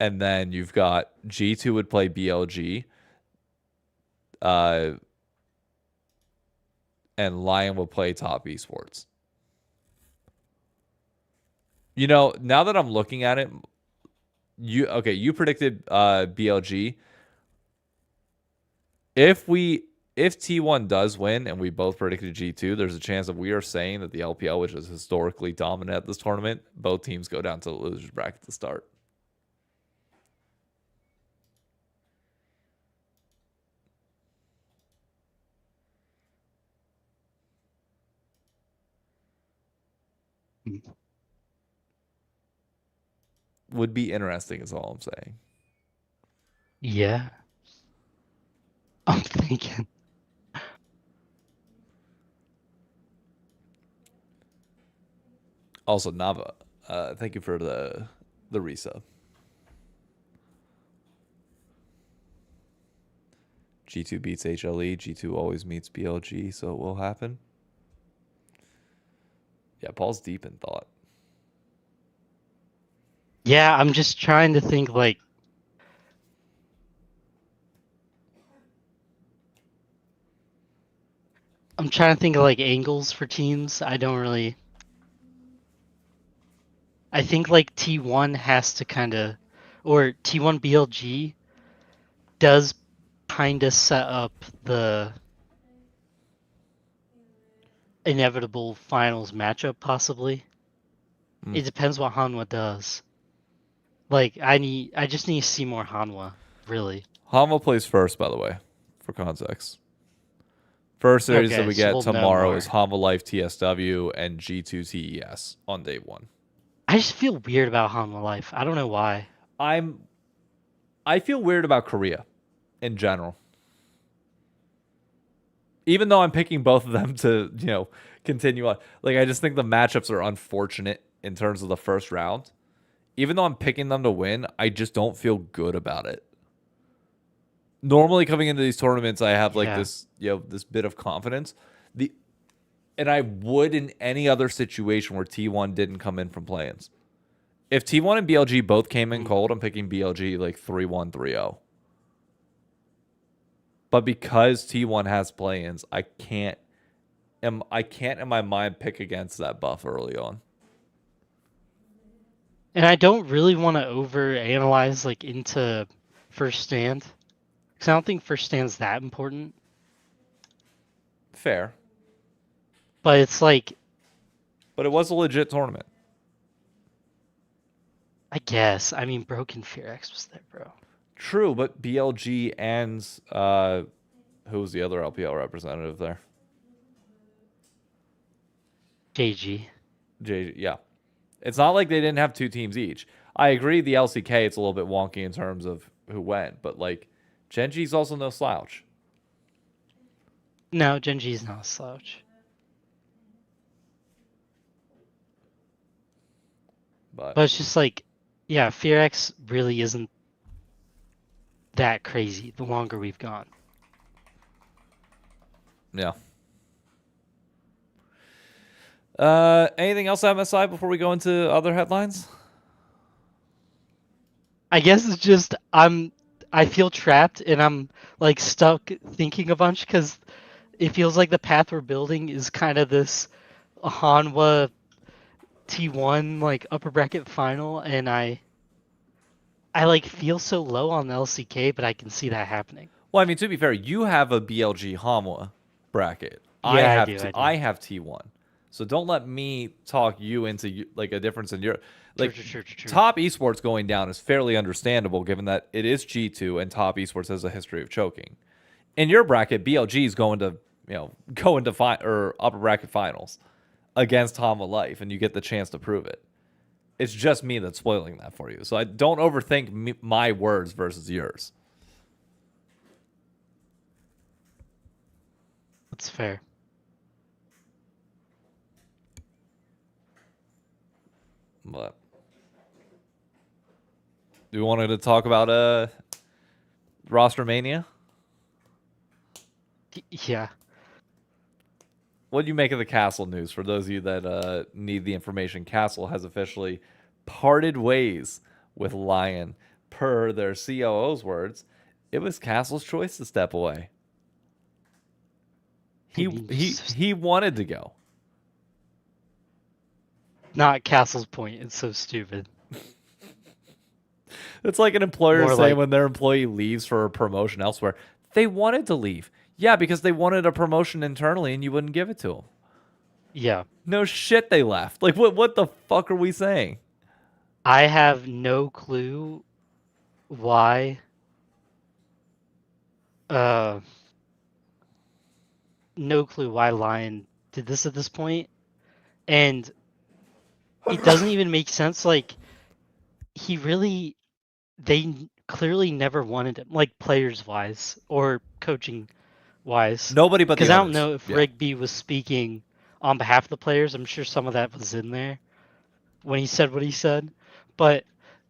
Speaker 1: And then you've got G2 would play BLG. And LYON will play Top Esports. You know, now that I'm looking at it, you predicted BLG. If T1 does win and we both predicted G2, there's a chance that we are saying that the LPL, which is historically dominant at this tournament, both teams go down to the losers bracket to start. Would be interesting is all I'm saying.
Speaker 2: Yeah. I'm thinking.
Speaker 1: Also, Nava, thank you for the resub. G2 beats HLE. G2 always meets BLG, so it will happen. Yeah, Paul's deep in thought.
Speaker 2: Yeah, I'm just trying to think like I'm trying to think of like angles for teams. I think like T1 has to kind of, or T1 BLG does kind of set up the inevitable finals matchup possibly. It depends what Hanwha does. Like I just need to see more Hanwha, really.
Speaker 1: Hanwha plays first, by the way, for context. First series that
Speaker 2: Okay,
Speaker 1: we
Speaker 2: so
Speaker 1: get
Speaker 2: we'll know
Speaker 1: tomorrow
Speaker 2: more.
Speaker 1: is Hanwha Life TSW and G2 TES on day one.
Speaker 2: I just feel weird about Hanwha Life. I don't know why.
Speaker 1: I feel weird about Korea in general. Even though I'm picking both of them to, continue on. Like I just think the matchups are unfortunate in terms of the first round. Even though I'm picking them to win, I just don't feel good about it. Normally coming into these tournaments, I have like
Speaker 2: Yeah.
Speaker 1: this bit of confidence. And I would in any other situation where T1 didn't come in from play-ins. If T1 and BLG both came in cold, I'm picking BLG like 3-1, 3-0. But because T1 has play-ins, I can't in my mind pick against that buff early on.
Speaker 2: And I don't really want to over analyze like into first stand because I don't think first stand's that important.
Speaker 1: Fair.
Speaker 2: But it's like,
Speaker 1: But it was a legit tournament.
Speaker 2: I guess. I mean, Broken Fear X was there, bro.
Speaker 1: True, but BLG and who was the other LPL representative there?
Speaker 2: JG.
Speaker 1: Yeah. It's not like they didn't have two teams each. I agree the LCK it's a little bit wonky in terms of who went, but like Genji's also no slouch.
Speaker 2: No, Genji's not a slouch.
Speaker 1: But
Speaker 2: But it's just like, yeah, Fear X really isn't that crazy the longer we've gone.
Speaker 1: yeah. Anything else MSI before we go into other headlines?
Speaker 2: I guess it's just I feel trapped and I'm like stuck thinking a bunch because it feels like the path we're building is kind of this Hanwha T1 like upper bracket final, and I like feel so low on the LCK, but I can see that happening.
Speaker 1: Well, I mean, to be fair, you have a BLG Hamwa bracket.
Speaker 2: Yeah, I do. I do.
Speaker 1: I have T1. So don't let me talk you into like a difference in your
Speaker 2: True,
Speaker 1: like
Speaker 2: true, true, true, true.
Speaker 1: top esports going down is fairly understandable given that it is G2 and top esports has a history of choking. In your bracket, BLG is going to, going to or upper bracket finals against Hama Life and you get the chance to prove it. It's just me that's spoiling that for you. So I don't overthink my words versus yours.
Speaker 2: That's fair.
Speaker 1: But do we want to talk about roster mania?
Speaker 2: Yeah.
Speaker 1: What do you make of the Castle news? For those of you that need the information, Castle has officially parted ways with LYON. Per their COO's words, it was Castle's choice to step away.
Speaker 2: I mean,
Speaker 1: He wanted to go.
Speaker 2: not Castle's point. It's so stupid.
Speaker 1: It's like an employer
Speaker 2: More
Speaker 1: saying
Speaker 2: like,
Speaker 1: when their employee leaves for a promotion elsewhere, they wanted to leave. Yeah, because they wanted a promotion internally and you wouldn't give it to them.
Speaker 2: yeah.
Speaker 1: No shit, they left. Like, what the fuck are we saying?
Speaker 2: I have no clue why. Uh, no clue why LYON did this at this point, and it doesn't even make sense. Like, he really, they clearly never wanted him, like players wise or coaching wise.
Speaker 1: Nobody but the
Speaker 2: Because I don't
Speaker 1: owners.
Speaker 2: know if
Speaker 1: Yeah.
Speaker 2: Rigby was speaking on behalf of the players. I'm sure some of that was in there when he said what he said. But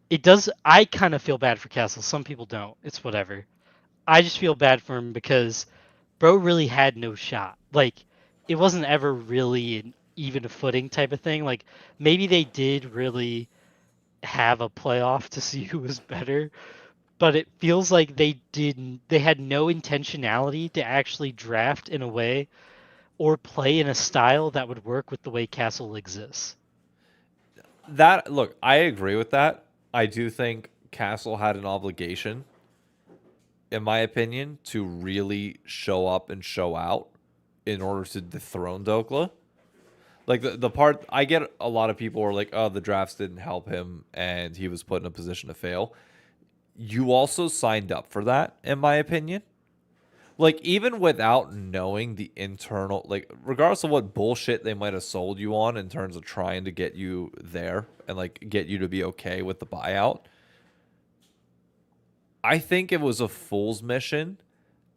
Speaker 2: it does, I kind of feel bad for Castle. Some people don't. It's whatever. I just feel bad for him because bro really had no shot. Like, it wasn't ever really an even footing type of thing. Like, maybe they did really have a playoff to see who was better, but it feels like they had no intentionality to actually draft in a way or play in a style that would work with the way Castle exists.
Speaker 1: That look, I agree with that. I do think Castle had an obligation, in my opinion, to really show up and show out in order to dethrone Dokla. Like the part I get a lot of people are like, oh, the drafts didn't help him and he was put in a position to fail. You also signed up for that, in my opinion. Like, even without knowing the internal, like, regardless of what bullshit they might have sold you on in terms of trying to get you there and, like, get you to be okay with the buyout, I think it was a fool's mission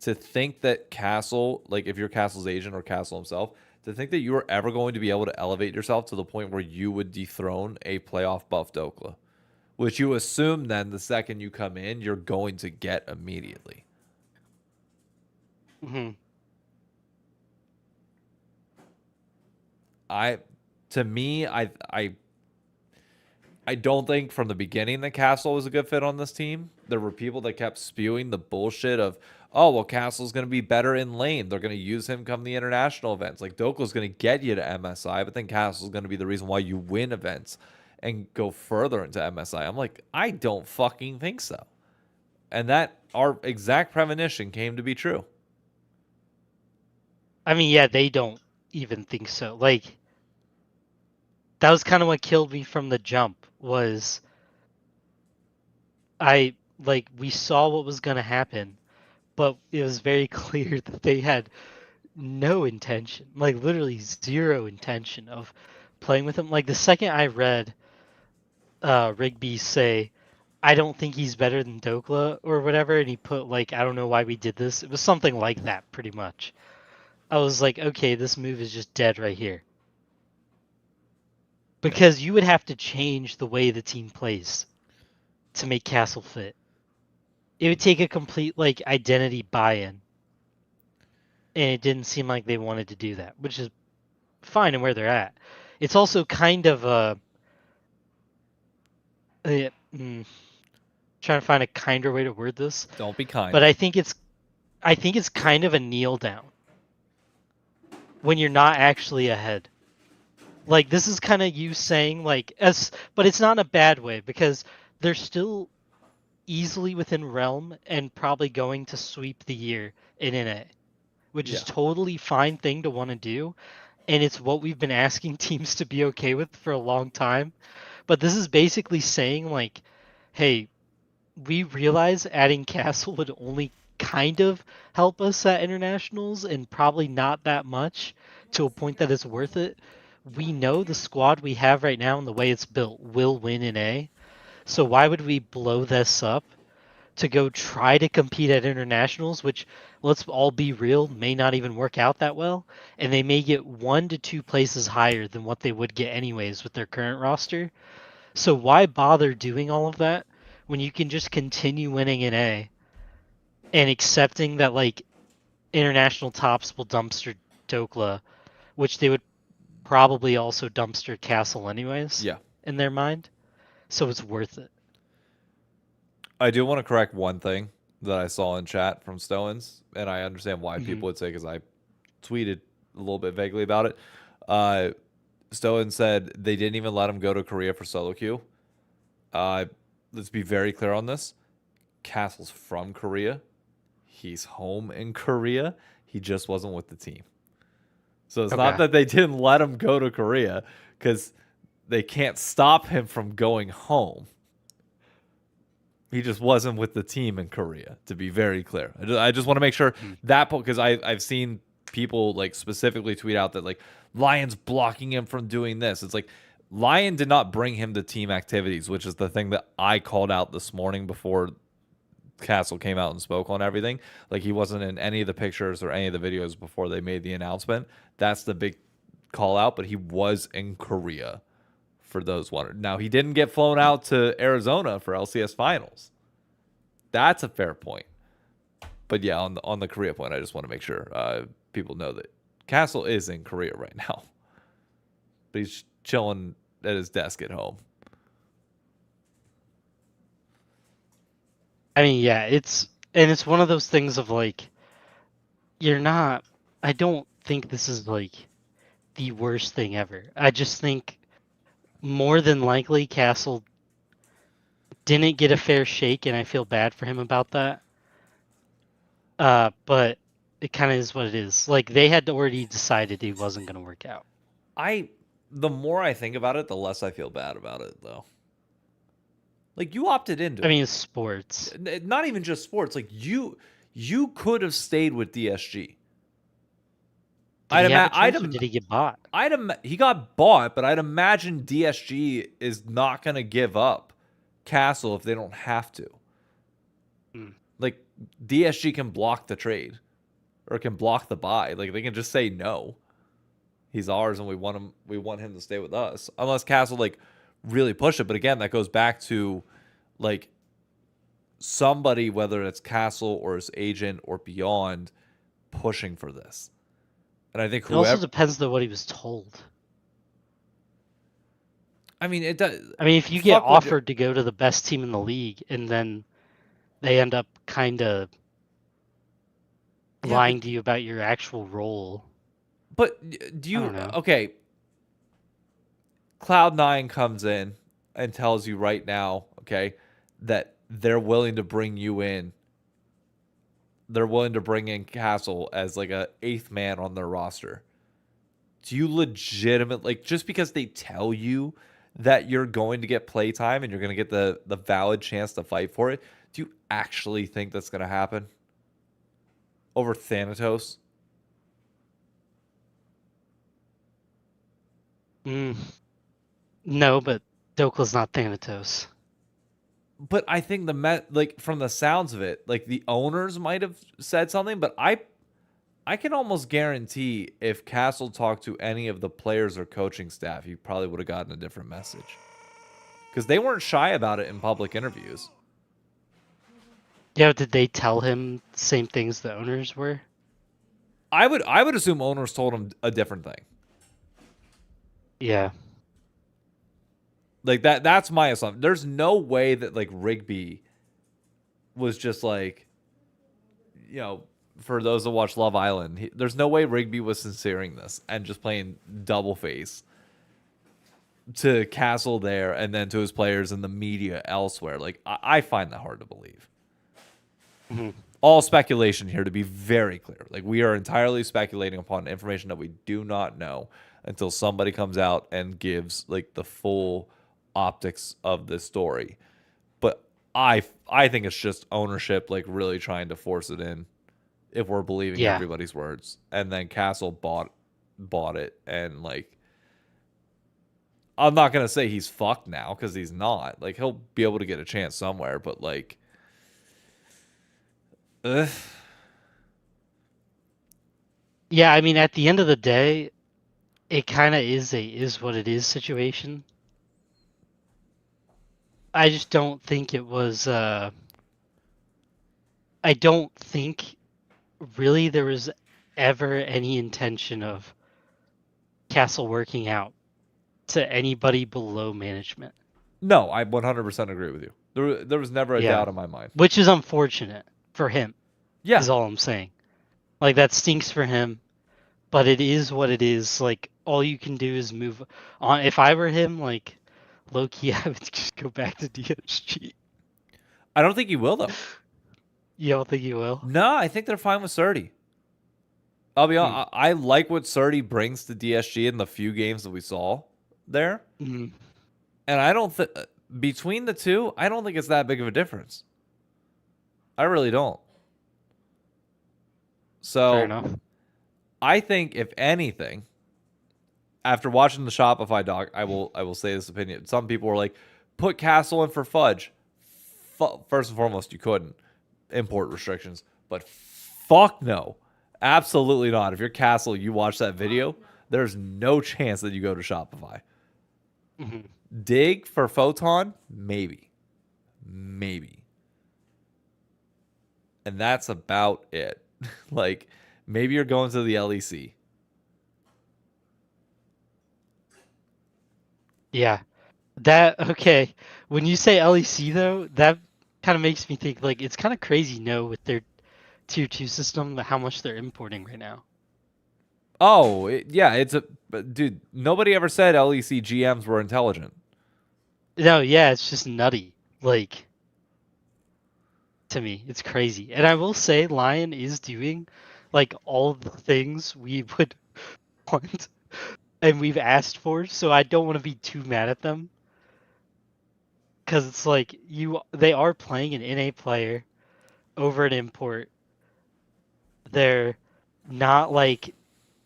Speaker 1: to think that Castle, like, if you're Castle's agent or Castle himself, to think that you were ever going to be able to elevate yourself to the point where you would dethrone a playoff buff Dokla, which you assume then the second you come in, you're going to get immediately.
Speaker 2: Mm-hmm.
Speaker 1: I to me, I I don't think from the beginning that Castle was a good fit on this team. There were people that kept spewing the bullshit of, oh, well, Castle's going to be better in lane. They're going to use him come the international events. Like, Doko's going to get you to MSI, but then Castle's going to be the reason why you win events and go further into MSI. I'm like, I don't fucking think so. And that, our exact premonition came to be true.
Speaker 2: I mean, yeah, they don't even think so. Like, that was kind of what killed me from the jump was we saw what was going to happen, but it was very clear that they had no intention, like literally zero intention of playing with him. Like the second I read Rigby say, I don't think he's better than Dokla or whatever, and he put like, I don't know why we did this. It was something like that, pretty much. I was like, okay, this move is just dead right here. Because you would have to change the way the team plays to make Castle fit. It would take a complete like identity buy-in. And it didn't seem like they wanted to do that, which is fine and where they're at. It's also kind of trying to find a kinder way to word this,
Speaker 1: Don't be kind.
Speaker 2: but I think it's kind of a kneel down when you're not actually ahead. Like this is kind of you saying like but it's not in a bad way because they're still easily within realm and probably going to sweep the year in NA, which is totally fine thing to want to do. And it's what we've been asking teams to be okay with for a long time. But this is basically saying like, hey, we realize adding Castle would only kind of help us at internationals and probably not that much to a point that it's worth it. We know the squad we have right now and the way it's built will win in A. So why would we blow this up to go try to compete at internationals, which let's all be real, may not even work out that well, and they may get 1 to 2 places higher than what they would get anyways with their current roster. So why bother doing all of that when you can just continue winning in A and accepting that like international tops will dumpster Dokla, which they would probably also dumpster Castle anyways
Speaker 1: Yeah.
Speaker 2: in their mind. So it's worth it.
Speaker 1: I do want to correct one thing that I saw in chat from Stones, and I understand why people would say because I tweeted a little bit vaguely about it. Stoen said they didn't even let him go to Korea for solo queue. Let's be very clear on this. Castle's from Korea. He's home in Korea. He just wasn't with the team. So it's not that they didn't let him go to Korea because they can't stop him from going home. He just wasn't with the team in Korea, to be very clear. I just want to make sure that, because I've seen people like specifically tweet out that like LYON's blocking him from doing this. It's like LYON did not bring him to team activities, which is the thing that I called out this morning before Castle came out and spoke on everything. Like he wasn't in any of the pictures or any of the videos before they made the announcement. That's the big call out, but he was in Korea for those one. Now he didn't get flown out to Arizona for LCS finals. That's a fair point. But yeah, on the Korea point, I just want to make sure people know that Castle is in Korea right now. But he's chilling at his desk at home.
Speaker 2: I mean, yeah, it's one of those things of like, you're not. I don't think this is like the worst thing ever. I just think more than likely Castle didn't get a fair shake, and I feel bad for him about that. But it kind of is what it is. Like they had already decided he wasn't going to work out.
Speaker 1: The more I think about it, the less I feel bad about it, though. Like you opted into it.
Speaker 2: I mean, it's sports.
Speaker 1: Not even just sports. Like you could have stayed with DSG.
Speaker 2: Did he get bought?
Speaker 1: He got bought, but I'd imagine DSG is not going to give up Castle if they don't have to. Like DSG can block the trade or can block the buy. Like they can just say no. He's ours and we want him to stay with us. Unless Castle like really push it, but again, that goes back to like somebody, whether it's Castle or his agent or beyond, pushing for this. And I think
Speaker 2: it also depends on what he was told.
Speaker 1: I mean, it does.
Speaker 2: I mean, if you get
Speaker 1: Fuck would.
Speaker 2: offered to go to the best team in the league and then they end up kind of
Speaker 1: Yeah,
Speaker 2: lying to you about your actual role,
Speaker 1: but do
Speaker 2: I
Speaker 1: you?
Speaker 2: don't know.
Speaker 1: Okay, Cloud9 comes in and tells you right now, okay, that they're willing to bring you in. They're willing to bring in Castle as like a eighth man on their roster. Do you legitimate like just because they tell you that you're going to get playtime and you're going to get the valid chance to fight for it? Do you actually think that's going to happen over Thanatos?
Speaker 2: Mm, no, but Dokla's not Thanatos.
Speaker 1: But I think like from the sounds of it, like the owners might have said something, but I can almost guarantee if Castle talked to any of the players or coaching staff, he probably would have gotten a different message. Because they weren't shy about it in public interviews.
Speaker 2: Yeah, did they tell him the same things the owners were?
Speaker 1: I would assume owners told him a different thing.
Speaker 2: Yeah.
Speaker 1: Like that's my assumption. There's no way that like Rigby was just like, you know, for those that watch Love Island, there's no way Rigby was sincereing this and just playing double face to Castle there and then to his players and the media elsewhere. Like I find that hard to believe.
Speaker 2: Mm-hmm.
Speaker 1: All speculation here, to be very clear. Like we are entirely speculating upon information that we do not know until somebody comes out and gives like the full optics of this story. But I think it's just ownership like really trying to force it in if we're believing
Speaker 2: Yeah.
Speaker 1: everybody's words. And then Castle bought it and like I'm not gonna say he's fucked now because he's not. Like he'll be able to get a chance somewhere, but like ugh.
Speaker 2: Yeah, I mean, at the end of the day, it kind of is what it is situation. I just don't think it was. I don't think really there was ever any intention of Castle working out to anybody below management.
Speaker 1: No, I 100% agree with you. There was never a
Speaker 2: Yeah,
Speaker 1: doubt in my mind.
Speaker 2: which is unfortunate for him.
Speaker 1: Yeah,
Speaker 2: Is all I'm saying. Like that stinks for him, but it is what it is. Like all you can do is move on. If I were him, like low key, I would just go back to DSG.
Speaker 1: I don't think he will though.
Speaker 2: You don't think you will?
Speaker 1: No, I think they're fine with Surdy. I'll be
Speaker 2: Hmm.
Speaker 1: honest, I like what Surdy brings to DSG in the few games that we saw there,
Speaker 2: Mm,
Speaker 1: and I don't think between the two, I don't think it's that big of a difference. I really don't.
Speaker 2: fair
Speaker 1: So
Speaker 2: enough.
Speaker 1: I think if anything, after watching the Shopify doc, I will say this opinion. Some people were like, put Castle in for Fudge. First and foremost, you couldn't import restrictions, but fuck no, absolutely not. If you're Castle, you watch that video, there's no chance that you go to Shopify.
Speaker 2: Hmm.
Speaker 1: Dig for Photon, maybe, and that's about it. Like maybe you're going to the LEC.
Speaker 2: Yeah. That okay. When you say LEC though, that kind of makes me think like it's kind of crazy, no, with their tier two system, how much they're importing right now.
Speaker 1: Oh, yeah, it's a dude. Nobody ever said LEC GMs were intelligent.
Speaker 2: No, yeah, it's just nutty. Like to me, it's crazy. And I will say, LYON is doing like all the things we would want and we've asked for. So I don't want to be too mad at them because it's like they are playing an NA player over an import. They're not like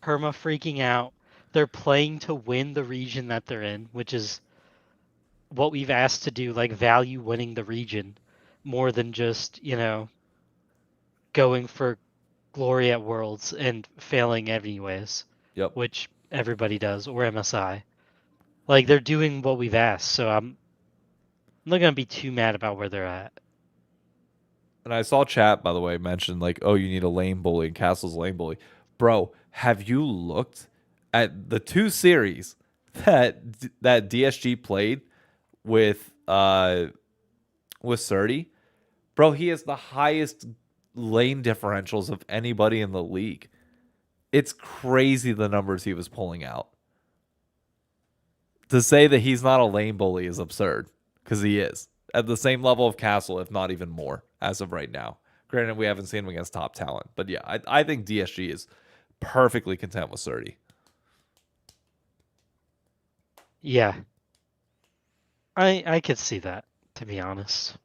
Speaker 2: perma freaking out. They're playing to win the region that they're in, which is what we've asked to do, like value winning the region more than just, going for glory at Worlds and failing anyways,
Speaker 1: Yep.
Speaker 2: which everybody does, or MSI. Like they're doing what we've asked, so I'm not gonna be too mad about where they're at.
Speaker 1: And I saw chat, by the way, mention like, oh, you need a lane bully and Castle's lane bully. Bro, have you looked at the two series that DSG played with Surdy, bro, he has the highest lane differentials of anybody in the league. It's crazy the numbers he was pulling out. To say that he's not a lane bully is absurd because he is at the same level of Castle, if not even more, as of right now. Granted, we haven't seen him against top talent, but yeah, I think DSG is perfectly content with Surdy.
Speaker 2: Yeah. I could see that, to be honest.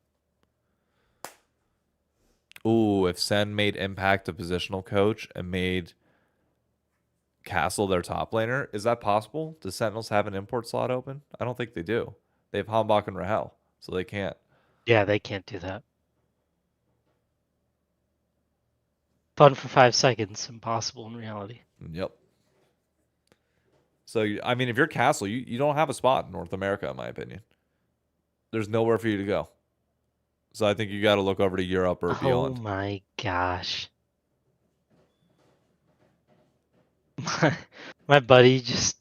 Speaker 1: Ooh, if Sen made Impact a positional coach and made Castle their top laner, is that possible? Does Sentinels have an import slot open? I don't think they do. They have Hambach and Rahel, so they can't.
Speaker 2: Yeah, they can't do that. Fun for 5 seconds, impossible in reality.
Speaker 1: Yep. So, I mean, if you're Castle, you don't have a spot in North America, in my opinion. There's nowhere for you to go. So I think you got to look over to Europe or beyond.
Speaker 2: Oh my gosh. My buddy just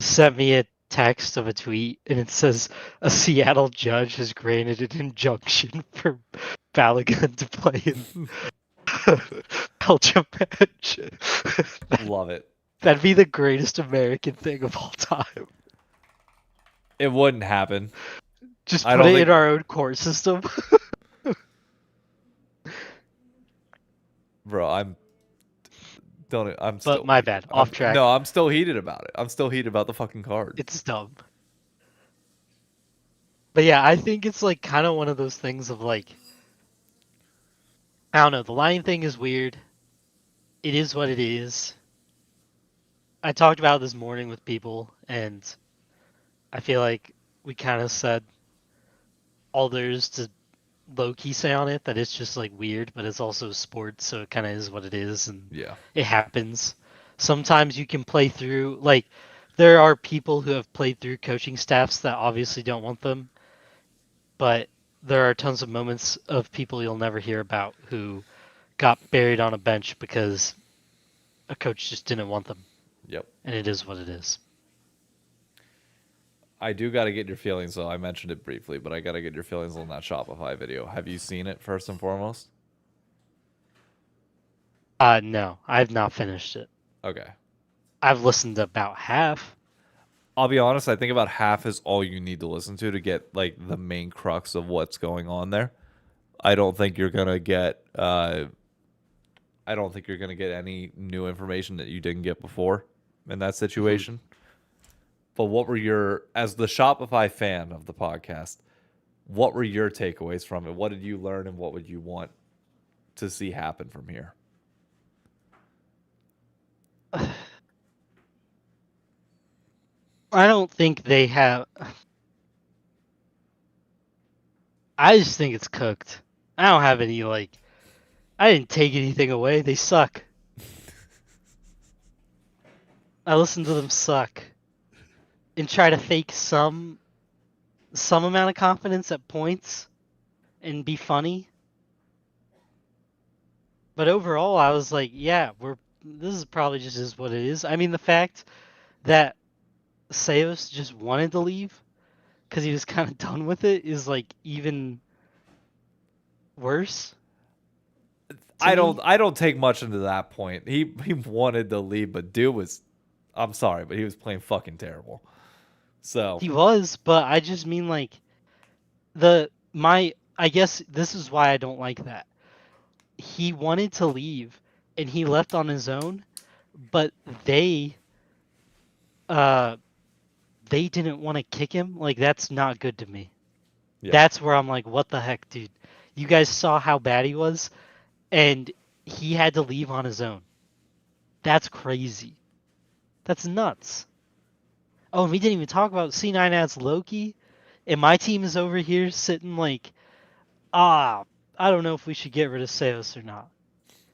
Speaker 2: sent me a text of a tweet, and it says a Seattle judge has granted an injunction for Balogun to play in Belgium match.
Speaker 1: Love it.
Speaker 2: That'd be the greatest American thing of all time.
Speaker 1: It wouldn't happen.
Speaker 2: Just
Speaker 1: I
Speaker 2: put
Speaker 1: don't
Speaker 2: it
Speaker 1: think-
Speaker 2: in our own court system.
Speaker 1: Bro, I'm
Speaker 2: But
Speaker 1: still
Speaker 2: my bad, off track.
Speaker 1: No, I'm still heated about it. I'm still heated about the fucking card.
Speaker 2: It's dumb. But yeah, I think it's like kind of one of those things of like, I don't know, the line thing is weird. It is what it is. I talked about it this morning with people, and I feel like we kind of said all there is to low-key say on it, that it's just like weird, but it's also sports, so it kind of is what it is, and
Speaker 1: Yeah.
Speaker 2: it happens. Sometimes you can play through, like, there are people who have played through coaching staffs that obviously don't want them, but there are tons of moments of people you'll never hear about who got buried on a bench because a coach just didn't want them.
Speaker 1: Yep.
Speaker 2: And it is what it is.
Speaker 1: I do got to get your feelings, though. I mentioned it briefly, but I got to get your feelings on that Shopify video. Have you seen it first and foremost?
Speaker 2: No, I've not finished it.
Speaker 1: Okay.
Speaker 2: I've listened to about half.
Speaker 1: I'll be honest, I think about half is all you need to listen to get like the main crux of what's going on there. I don't think you're gonna get any new information that you didn't get before in that situation. But what were as the Shopify fan of the podcast, what were your takeaways from it? What did you learn and what would you want to see happen from here?
Speaker 2: I don't think they have. I just think it's cooked. I don't have any, like. I didn't take anything away. They suck. I listen to them suck. And try to fake some amount of confidence at points and be funny. But overall, I was like, yeah, this is probably just is what it is. I mean, the fact that Seos just wanted to leave because he was kind of done with it is like even worse.
Speaker 1: I don't take much into that point. He wanted to leave, but dude was, I'm sorry, but he was playing fucking terrible. So
Speaker 2: He was, but I just mean like I guess this is why I don't like that. He wanted to leave and he left on his own, but they didn't want to kick him. Like, that's not good to me.
Speaker 1: yeah.
Speaker 2: That's where I'm like, what the heck, dude? You guys saw how bad he was, and he had to leave on his own. That's crazy. That's nuts. Oh, and we didn't even talk about C9 adds Loki, and my team is over here sitting like, I don't know if we should get rid of Seos or not.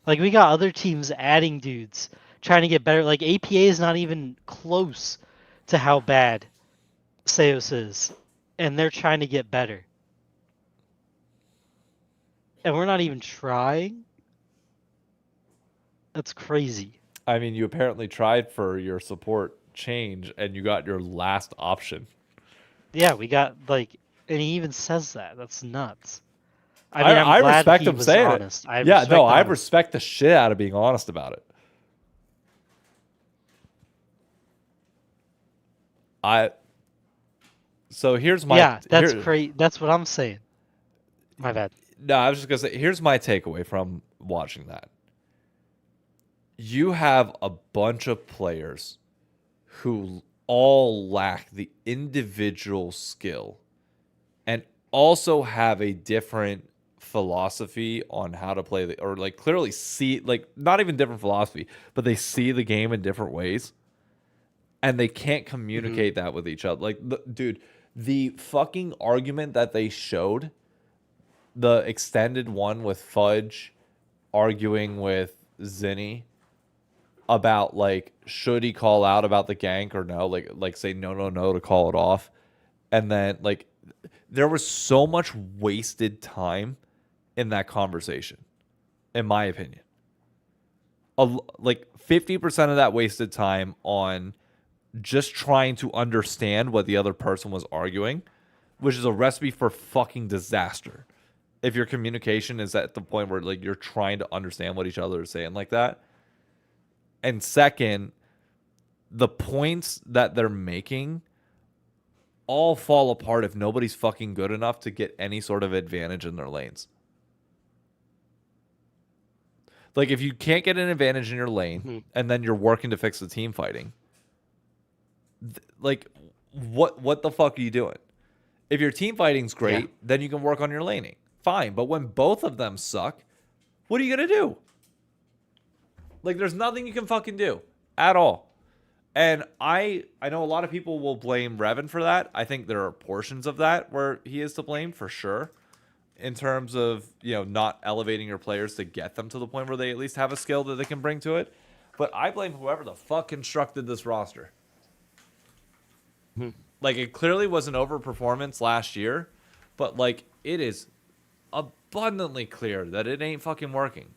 Speaker 2: Like, we got other teams adding dudes, trying to get better. Like, APA is not even close to how bad Seos is, and they're trying to get better. And we're not even trying? That's crazy.
Speaker 1: I mean, you apparently tried for your support change, and you got your last option.
Speaker 2: Yeah, we got like, and he even says that. That's nuts. I mean, I'm
Speaker 1: I
Speaker 2: glad
Speaker 1: respect
Speaker 2: he
Speaker 1: him
Speaker 2: was
Speaker 1: saying it.
Speaker 2: honest. I
Speaker 1: Yeah, no,
Speaker 2: respect
Speaker 1: I
Speaker 2: honesty.
Speaker 1: respect the shit out of being honest about it. I so here's my
Speaker 2: Yeah, that's
Speaker 1: here.
Speaker 2: great. That's what I'm saying. My bad.
Speaker 1: No, I was just gonna say here's my takeaway from watching that. You have a bunch of players who all lack the individual skill and also have a different philosophy on how to play or like clearly see like not even different philosophy, but they see the game in different ways and they can't
Speaker 2: Hmm.
Speaker 1: communicate that with each other. Like dude, the fucking argument that they showed, the extended one with Fudge arguing with Zinni about like should he call out about the gank or no, like say no to call it off, and then like there was so much wasted time in that conversation, in my opinion. Like 50% of that wasted time on just trying to understand what the other person was arguing, which is a recipe for fucking disaster. If your communication is at the point where like you're trying to understand what each other is saying like that. And second, the points that they're making all fall apart if nobody's fucking good enough to get any sort of advantage in their lanes. Like if you can't get an advantage in your lane
Speaker 2: Hmm.
Speaker 1: and then you're working to fix the team fighting, like what the fuck are you doing? If your team fighting's
Speaker 2: Yeah.
Speaker 1: great, then you can work on your laning. Fine, but when both of them suck, what are you going to do? Like there's nothing you can fucking do at all. And I know a lot of people will blame Revan for that. I think there are portions of that where he is to blame for sure, in terms of, you know, not elevating your players to get them to the point where they at least have a skill that they can bring to it. But I blame whoever the fuck constructed this roster.
Speaker 2: Hmm.
Speaker 1: Like it clearly was an overperformance last year, but like it is abundantly clear that it ain't fucking working.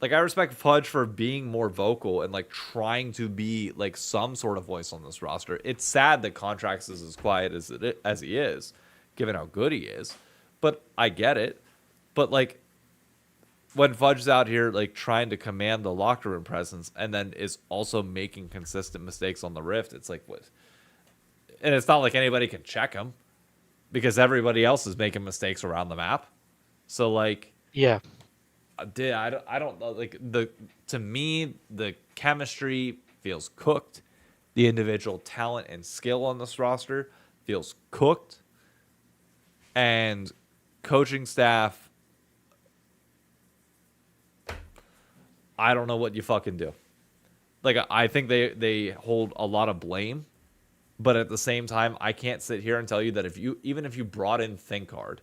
Speaker 1: Like I respect Fudge for being more vocal and like trying to be like some sort of voice on this roster. It's sad that Contracts is as quiet as he is, given how good he is. But I get it. But like when Fudge's out here like trying to command the locker room presence and then is also making consistent mistakes on the Rift, it's like what? And it's not like anybody can check him because everybody else is making mistakes around the map. So like
Speaker 2: Yeah.
Speaker 1: I don't know. Like to me, the chemistry feels cooked. The individual talent and skill on this roster feels cooked, and coaching staff. I don't know what you fucking do. Like I think they hold a lot of blame, but at the same time, I can't sit here and tell you that even if you brought in ThinkHard,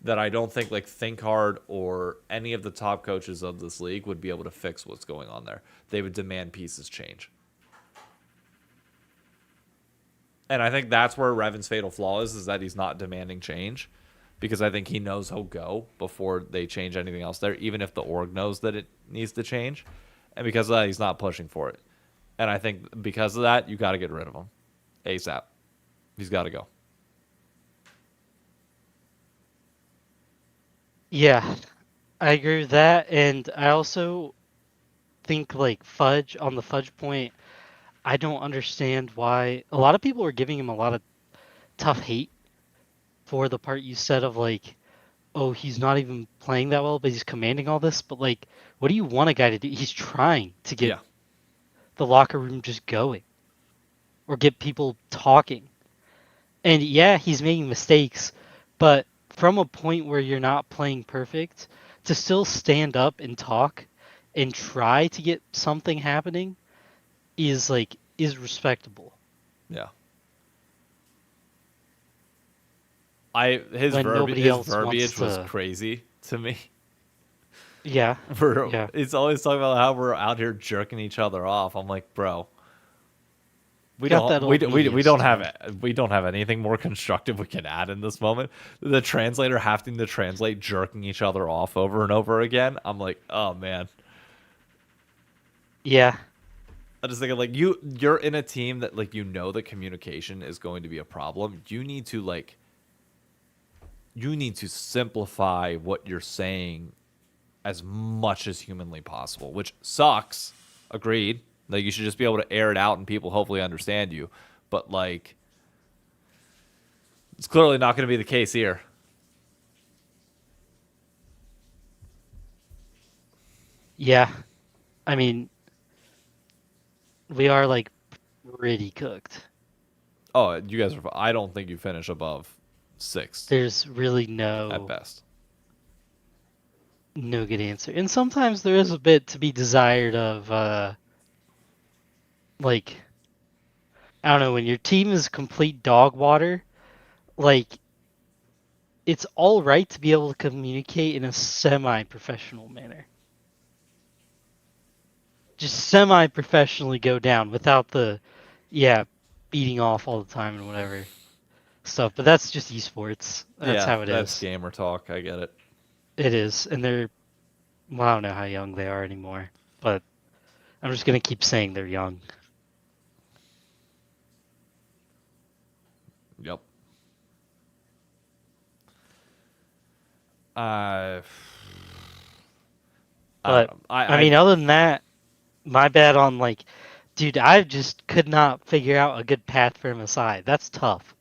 Speaker 1: that I don't think like ThinkHard or any of the top coaches of this league would be able to fix what's going on there. They would demand pieces change. And I think that's where Revan's fatal flaw is that he's not demanding change. Because I think he knows he'll go before they change anything else there, even if the org knows that it needs to change. And because of that, he's not pushing for it. And I think because of that, you got to get rid of him ASAP. He's got to go.
Speaker 2: Yeah. I agree with that, and I also think like Fudge on the Fudge point. I don't understand why a lot of people are giving him a lot of tough hate for the part you said of like, oh, he's not even playing that well, but he's commanding all this. But like, what do you want a guy to do? He's trying to get
Speaker 1: Yeah.
Speaker 2: the locker room just going or get people talking. And yeah, he's making mistakes, but from a point where you're not playing perfect, to still stand up and talk and try to get something happening is respectable.
Speaker 1: Yeah. I
Speaker 2: When nobody
Speaker 1: his
Speaker 2: else wants
Speaker 1: verbiage was
Speaker 2: to.
Speaker 1: crazy to me.
Speaker 2: Yeah,
Speaker 1: We're
Speaker 2: yeah.
Speaker 1: it's always talking about how we're out here jerking each other off. I'm like, bro,
Speaker 2: Got that old
Speaker 1: we
Speaker 2: medias,
Speaker 1: don't
Speaker 2: dude.
Speaker 1: have anything more constructive we can add in this moment. The translator having to translate jerking each other off over and over again. I'm like, oh man,
Speaker 2: Yeah,
Speaker 1: I'm just thinking like you're in a team that like the communication is going to be a problem. You need to simplify what you're saying as much as humanly possible, which sucks. Agreed. Like you should just be able to air it out and people hopefully understand you. But like it's clearly not going to be the case here.
Speaker 2: Yeah, I mean, we are like pretty cooked.
Speaker 1: Oh, you guys are. I don't think you finish above sixth
Speaker 2: There's really
Speaker 1: at
Speaker 2: no
Speaker 1: best.
Speaker 2: good answer. And sometimes there is a bit to be desired of like I don't know, when your team is complete dog water, like it's all right to be able to communicate in a semi-professional manner. Just semi-professionally go down without the beating off all the time and whatever stuff. But that's just esports. That's
Speaker 1: Yeah,
Speaker 2: how it
Speaker 1: that's
Speaker 2: is.
Speaker 1: gamer talk. I get it.
Speaker 2: It is. And well, I don't know how young they are anymore, but I'm just gonna keep saying they're young.
Speaker 1: Yep. Uh, I
Speaker 2: But
Speaker 1: don't know.
Speaker 2: I mean, other than that, my bad on like, dude, I just could not figure out a good path for MSI. That's tough.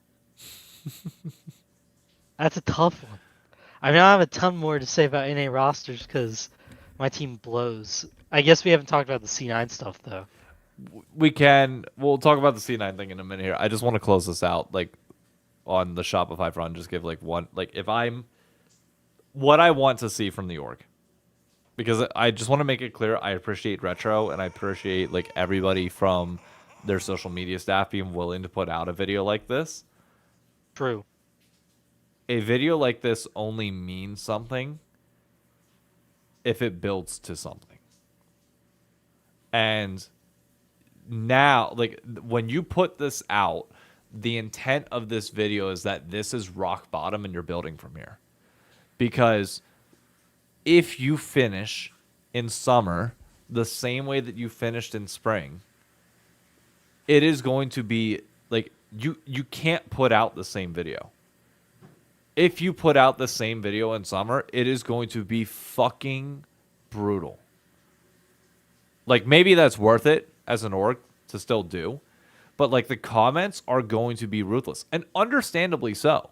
Speaker 2: That's a tough one. I mean, I have a ton more to say about NA rosters because my team blows. I guess we haven't talked about the C9 stuff though.
Speaker 1: we'll talk about the C9 thing in a minute here. I just want to close this out like on the Shopify front. Just give like one like if I'm what I want to see from the org. Because I just want to make it clear I appreciate retro and I appreciate like everybody from their social media staff being willing to put out a video like this.
Speaker 2: True.
Speaker 1: A video like this only means something if it builds to something. And now, like when you put this out, the intent of this video is that this is rock bottom and you're building from here. Because if you finish in summer the same way that you finished in spring, it is going to be like you can't put out the same video. If you put out the same video in summer, it is going to be fucking brutal. Like maybe that's worth it as an org to still do, but like the comments are going to be ruthless and understandably so.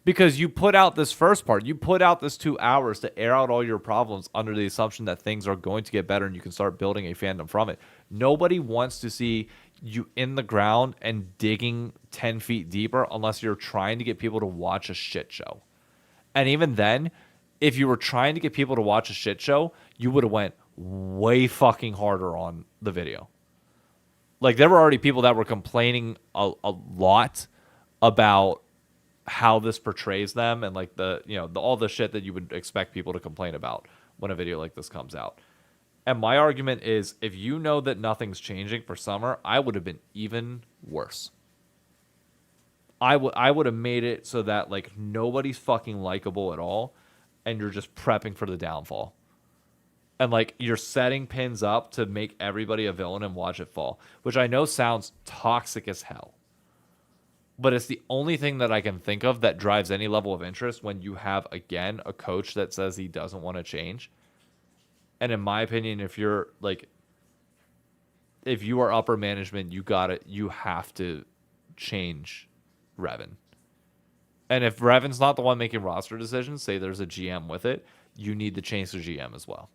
Speaker 1: Because you put out this first part, you put out this 2 hours to air out all your problems under the assumption that things are going to get better and you can start building a fandom from it. Nobody wants to see you in the ground and digging 10 feet deeper unless you're trying to get people to watch a shit show. And even then, if you were trying to get people to watch a shit show, you would have went way fucking harder on the video. Like there were already people that were complaining a lot about how this portrays them and like all the shit that you would expect people to complain about when a video like this comes out. And my argument is if you know that nothing's changing for summer, I would have been even worse. I would have made it so that like nobody's fucking likable at all and you're just prepping for the downfall. And like you're setting pins up to make everybody a villain and watch it fall, which I know sounds toxic as hell. But it's the only thing that I can think of that drives any level of interest when you have, again, a coach that says he doesn't want to change. And in my opinion, if you are upper management, you have to change Revan. And if Revan's not the one making roster decisions, say there's a GM with it, you need to change the GM as well.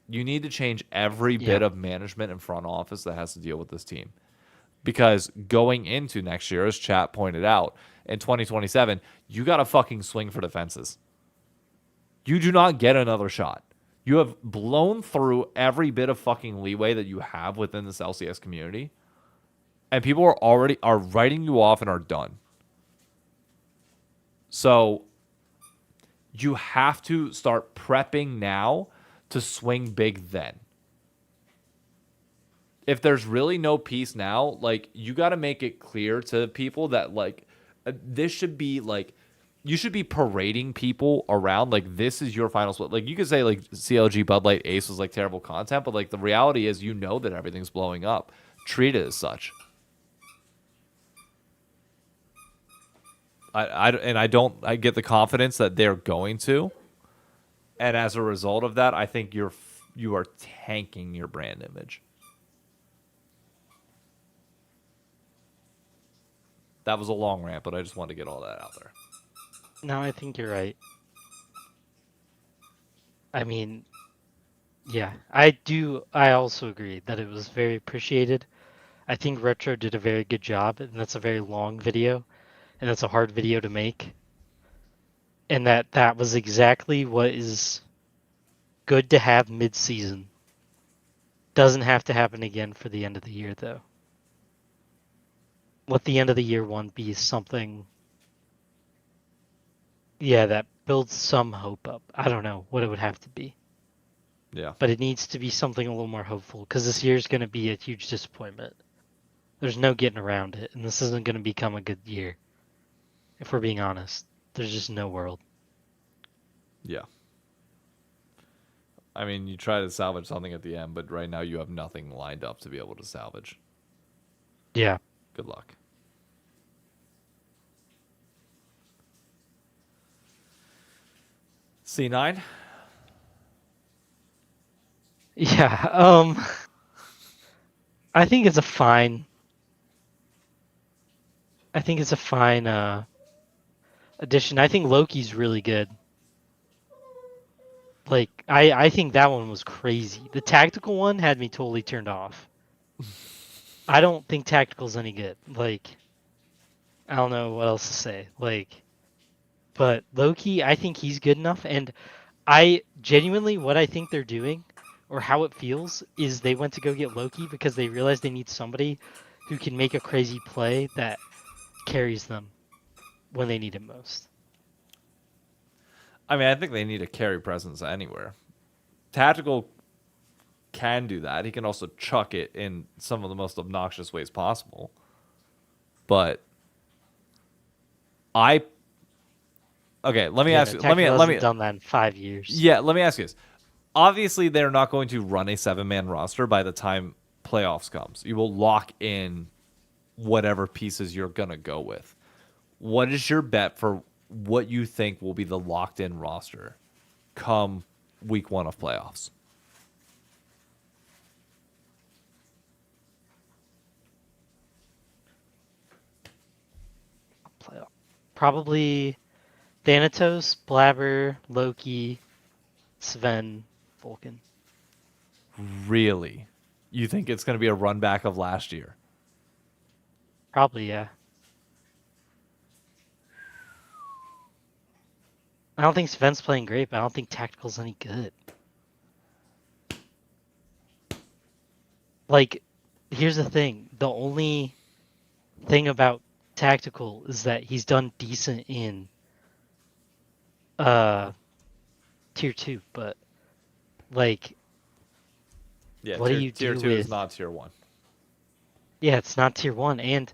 Speaker 1: You need to change every bit of management and front office that has to deal with this team. Because going into next year, as chat pointed out, in 2027, you got to fucking swing for the fences. You do not get another shot. You have blown through every bit of fucking leeway that you have within this LCS community. And people are writing you off and are done. So you have to start prepping now to swing big then. If there's really no peace now, like you got to make it clear to people that like this should be like you should be parading people around like this is your final split. Like you could say like CLG Bud Light Ace was like terrible content, but like the reality is you know that everything's blowing up. Treat it as such. I get the confidence that they're going to, and as a result of that, I think you are tanking your brand image. That was a long rant, but I just wanted to get all that out there.
Speaker 2: No, I think you're right. I mean, yeah, I do. I also agree that it was very appreciated. I think Retro did a very good job, and that's a very long video, and that's a hard video to make. And that was exactly what is good to have mid-season. Doesn't have to happen again for the end of the year, though. Let the end of the year one be something, yeah, that builds some hope up. I don't know what it would have to be.
Speaker 1: Yeah.
Speaker 2: But it needs to be something a little more hopeful, because this year is going to be a huge disappointment. There's no getting around it, and this isn't going to become a good year. If we're being honest, there's just no world.
Speaker 1: Yeah. I mean, you try to salvage something at the end, but right now you have nothing lined up to be able to salvage.
Speaker 2: Yeah.
Speaker 1: Good luck. C9?
Speaker 2: Yeah. I think it's a fine. I think it's a fine addition. I think Loki's really good. Like I think that one was crazy. The tactical one had me totally turned off. I don't think tactical's any good. Like I don't know what else to say. Like but Loki, I think he's good enough, and I genuinely what I think they're doing or how it feels is they went to go get Loki because they realized they need somebody who can make a crazy play that carries them when they need it most.
Speaker 1: I mean, I think they need a carry presence anywhere. Tactical can do that. He can also chuck it in some of the most obnoxious ways possible. But I okay, let me ask you.
Speaker 2: Tactical
Speaker 1: Let
Speaker 2: hasn't
Speaker 1: me
Speaker 2: done that in 5 years.
Speaker 1: yeah, let me ask you this. Obviously, they're not going to run a 7-man roster by the time playoffs comes. You will lock in whatever pieces you're gonna go with. What is your bet for what you think will be the locked in roster come week 1 of playoffs?
Speaker 2: Playoff. Probably Thanatos, Blabber, Loki, Sven, Vulcan.
Speaker 1: Really? You think it's going to be a run back of last year?
Speaker 2: Probably, yeah. I don't think Sven's playing great, but I don't think Tactical's any good. Like, here's the thing. The only thing about Tactical is that he's done decent in tier 2, but like
Speaker 1: Yeah,
Speaker 2: what do you
Speaker 1: tier
Speaker 2: do
Speaker 1: 2 is
Speaker 2: with
Speaker 1: not tier 1.
Speaker 2: Yeah, it's not tier 1, and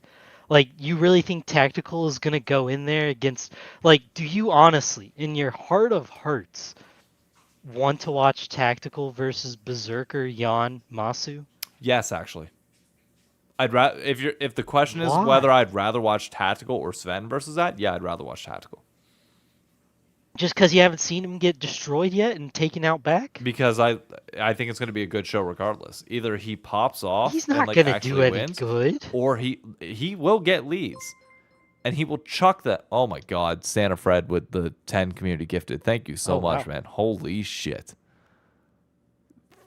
Speaker 2: like you really think Tactical is gonna go in there against, like, do you honestly in your heart of hearts want to watch Tactical versus Berserker, Yon, Masu?
Speaker 1: Yes, actually. I'd rather if the question is whether
Speaker 2: Why?
Speaker 1: I'd rather watch Tactical or Sven versus that, yeah, I'd rather watch Tactical.
Speaker 2: Just because you haven't seen him get destroyed yet and taken out back?
Speaker 1: Because I think it's going to be a good show regardless. Either he pops off
Speaker 2: He's
Speaker 1: and
Speaker 2: not
Speaker 1: like
Speaker 2: gonna do
Speaker 1: actually
Speaker 2: any
Speaker 1: wins,
Speaker 2: good.
Speaker 1: or he will get leads, and he will chuck that. Oh my God, Santa Fred with the 10 community gifted. Thank you so
Speaker 2: Oh
Speaker 1: much,
Speaker 2: wow.
Speaker 1: man. Holy shit.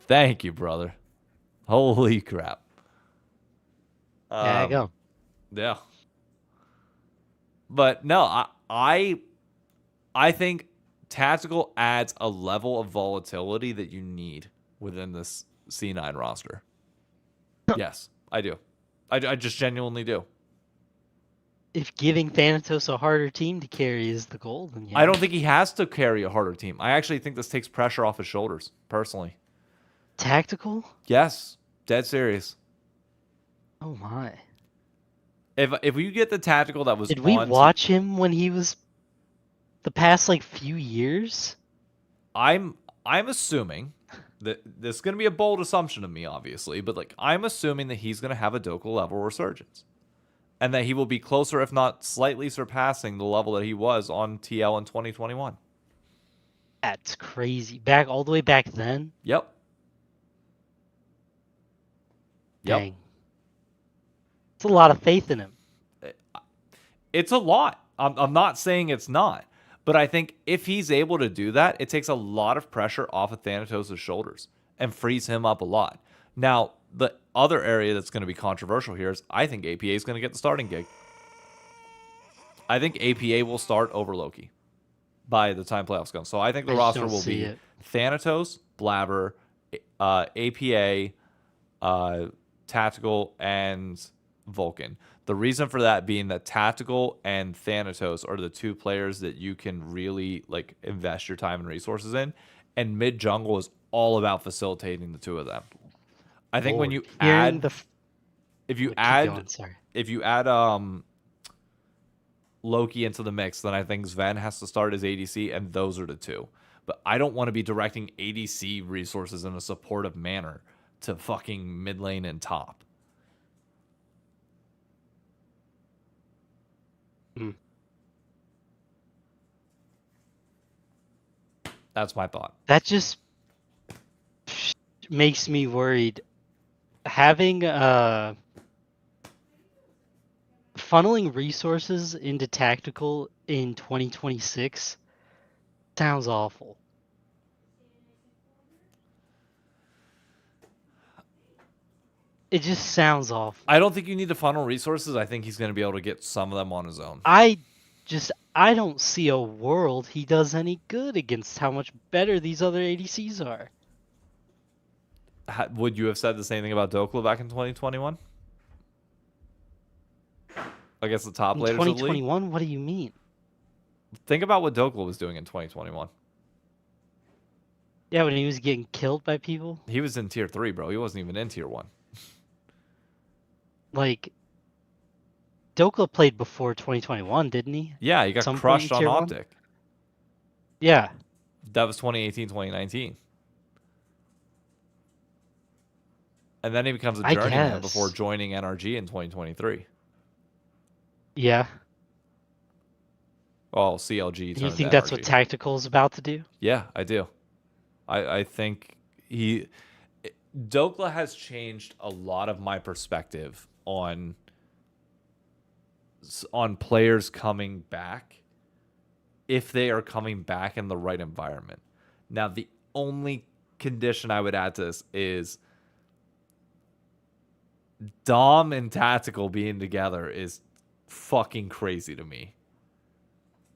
Speaker 1: Thank you, brother. Holy crap.
Speaker 2: There you go.
Speaker 1: Yeah. But no, I think tactical adds a level of volatility that you need within this C9 roster. Yes, I do. I just genuinely do.
Speaker 2: If giving Thanatos a harder team to carry is the goal, then
Speaker 1: I
Speaker 2: yeah.
Speaker 1: don't think he has to carry a harder team. I actually think this takes pressure off his shoulders, personally.
Speaker 2: Tactical?
Speaker 1: Yes, dead serious.
Speaker 2: Oh my.
Speaker 1: If you get the tactical that was
Speaker 2: Did we
Speaker 1: on T,
Speaker 2: watch him when he was the past like few years.
Speaker 1: I'm assuming that this is going to be a bold assumption of me, obviously, but like I'm assuming that he's going to have a Doka level resurgence, and that he will be closer, if not slightly surpassing, the level that he was on TL in 2021.
Speaker 2: That's crazy. Back all the way back then.
Speaker 1: Yep. Yep.
Speaker 2: Dang. It's a lot of faith in him.
Speaker 1: It's a lot. I'm not saying it's not, but I think if he's able to do that, it takes a lot of pressure off of Thanatos' shoulders and frees him up a lot. Now, the other area that's going to be controversial here is I think APA is going to get the starting gig. I think APA will start over Loki by the time playoffs come. So I think the roster will be Thanatos, Blabber, APA, Tactical, and Vulcan. The reason for that being that Tactical and Thanatos are the two players that you can really like invest your time and resources in, and mid jungle is all about facilitating the two of them. I think when you add, if you add Loki into the mix, then I think Sven has to start as ADC, and those are the two. But I don't want to be directing ADC resources in a supportive manner to fucking mid lane and top. That's my thought.
Speaker 2: That just makes me worried. Having funneling resources into tactical in 2026 sounds awful. It just sounds awful.
Speaker 1: I don't think you need to funnel resources. I think he's going to be able to get some of them on his own.
Speaker 2: I don't see a world he does any good against how much better these other ADCs are.
Speaker 1: Would you have said the same thing about Dokla back in 2021? I guess the top laters of the league?
Speaker 2: 2021? What do you mean?
Speaker 1: Think about what Dokla was doing in 2021.
Speaker 2: Yeah, when he was getting killed by people?
Speaker 1: He was in tier 3, bro. He wasn't even in tier 1.
Speaker 2: Like, Dokla played before 2021, didn't he?
Speaker 1: Yeah, he got crushed on Optic.
Speaker 2: 1? Yeah.
Speaker 1: That was 2018, 2019. And then he becomes a journeyman before joining NRG in 2023.
Speaker 2: Yeah.
Speaker 1: Well, CLG.
Speaker 2: Do you think that's what Tactical is about to do?
Speaker 1: Yeah, I do. I think Dokla has changed a lot of my perspective on players coming back if they are coming back in the right environment. Now, the only condition I would add to this is Dom and Tactical being together is fucking crazy to me.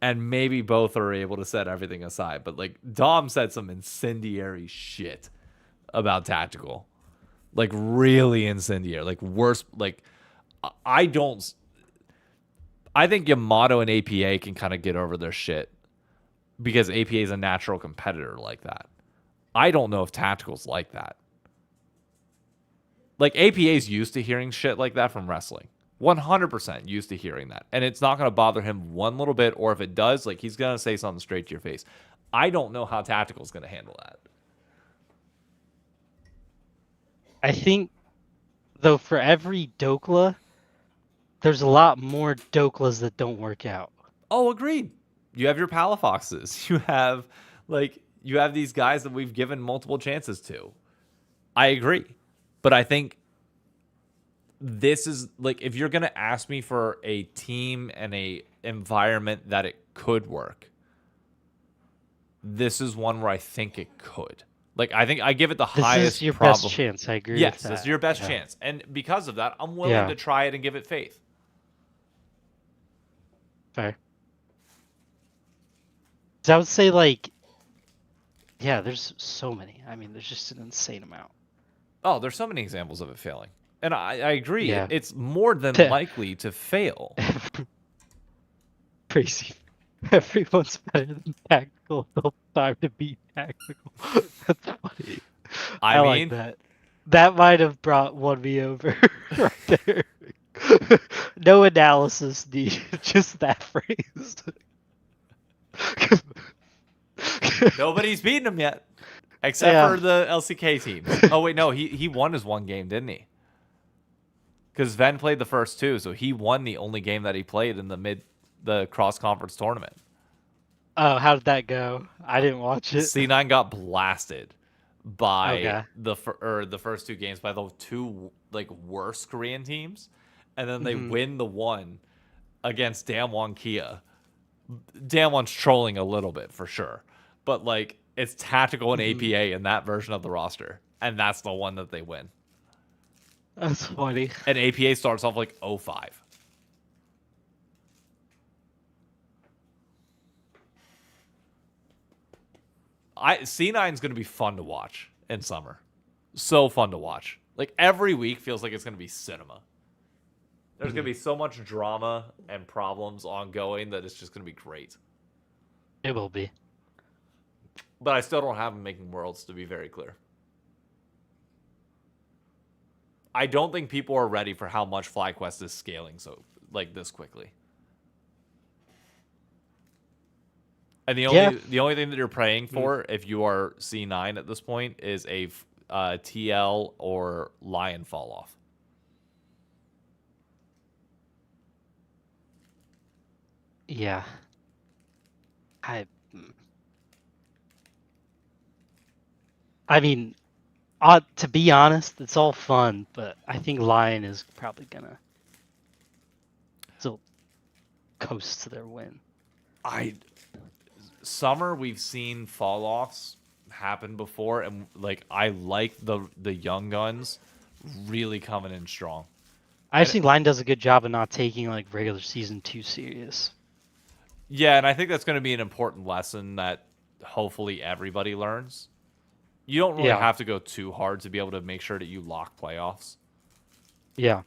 Speaker 1: And maybe both are able to set everything aside. But, like, Dom said some incendiary shit about Tactical. Like, really incendiary. Like, worse. Like, I think Yamato and APA can kind of get over their shit because APA is a natural competitor like that. I don't know if Tactical's like that. Like, APA's used to hearing shit like that from wrestling. 100% used to hearing that. And it's not going to bother him one little bit, or if it does, like, he's going to say something straight to your face. I don't know how Tactical's going to handle that.
Speaker 2: I think, though, for every Dokla, there's a lot more Doklas that don't work out.
Speaker 1: Oh, agreed. You have your Palafoxes. You have these guys that we've given multiple chances to. I agree. But I think this is, like, if you're going to ask me for a team and a environment that it could work, this is one where I think it could. Like, I think I give it the highest.
Speaker 2: This is your best chance. I agree.
Speaker 1: Yes,
Speaker 2: with that.
Speaker 1: this is your best chance, and because of that, I'm willing to try it and give it faith.
Speaker 2: Fair. So I would say, like, yeah, there's so many. I mean, there's just an insane amount.
Speaker 1: Oh, there's so many examples of it failing. And I agree.
Speaker 2: Yeah.
Speaker 1: It's more than likely to fail.
Speaker 2: Crazy. Everyone's better than Tactical. No time to beat Tactical. That's funny. I mean, like that. That might have won me over right there. No analysis needed. Just that phrase.
Speaker 1: Nobody's beaten him yet, except
Speaker 2: Yeah.
Speaker 1: for the LCK teams. Oh wait, no, he won his one game, didn't he? Because Ven played the first two, so he won the only game that he played in the cross conference tournament.
Speaker 2: Oh, how did that go? I didn't watch it.
Speaker 1: C9 got blasted by
Speaker 2: Okay.
Speaker 1: the first two games by the two like worst Korean teams, and then they
Speaker 2: Hmm.
Speaker 1: win the one against Damwon Kia. Damwon's trolling a little bit for sure, but like it's tactical and
Speaker 2: Hmm.
Speaker 1: APA in that version of the roster, and that's the one that they win.
Speaker 2: That's funny.
Speaker 1: And APA starts off like 0-5. C9's gonna be fun to watch in summer. So fun to watch. Like every week feels like it's gonna be cinema. There's gonna be so much drama and problems ongoing that it's just gonna be great.
Speaker 2: It will be.
Speaker 1: But I still don't have him making worlds, to be very clear. I don't think people are ready for how much FlyQuest is scaling so like this quickly. And the only thing that you're praying for if you are C9 at this point is a TL or LYON fall off.
Speaker 2: Yeah. I. I mean, to be honest, it's all fun, but I think LYON is probably gonna still coast to their win.
Speaker 1: Summer we've seen fall offs happen before, and like I like the young guns really coming in strong.
Speaker 2: I think LYON does a good job of not taking like regular season too serious.
Speaker 1: Yeah, and I think that's going to be an important lesson that hopefully everybody learns. You don't really have to go too hard to be able to make sure that you lock playoffs.
Speaker 2: Yeah.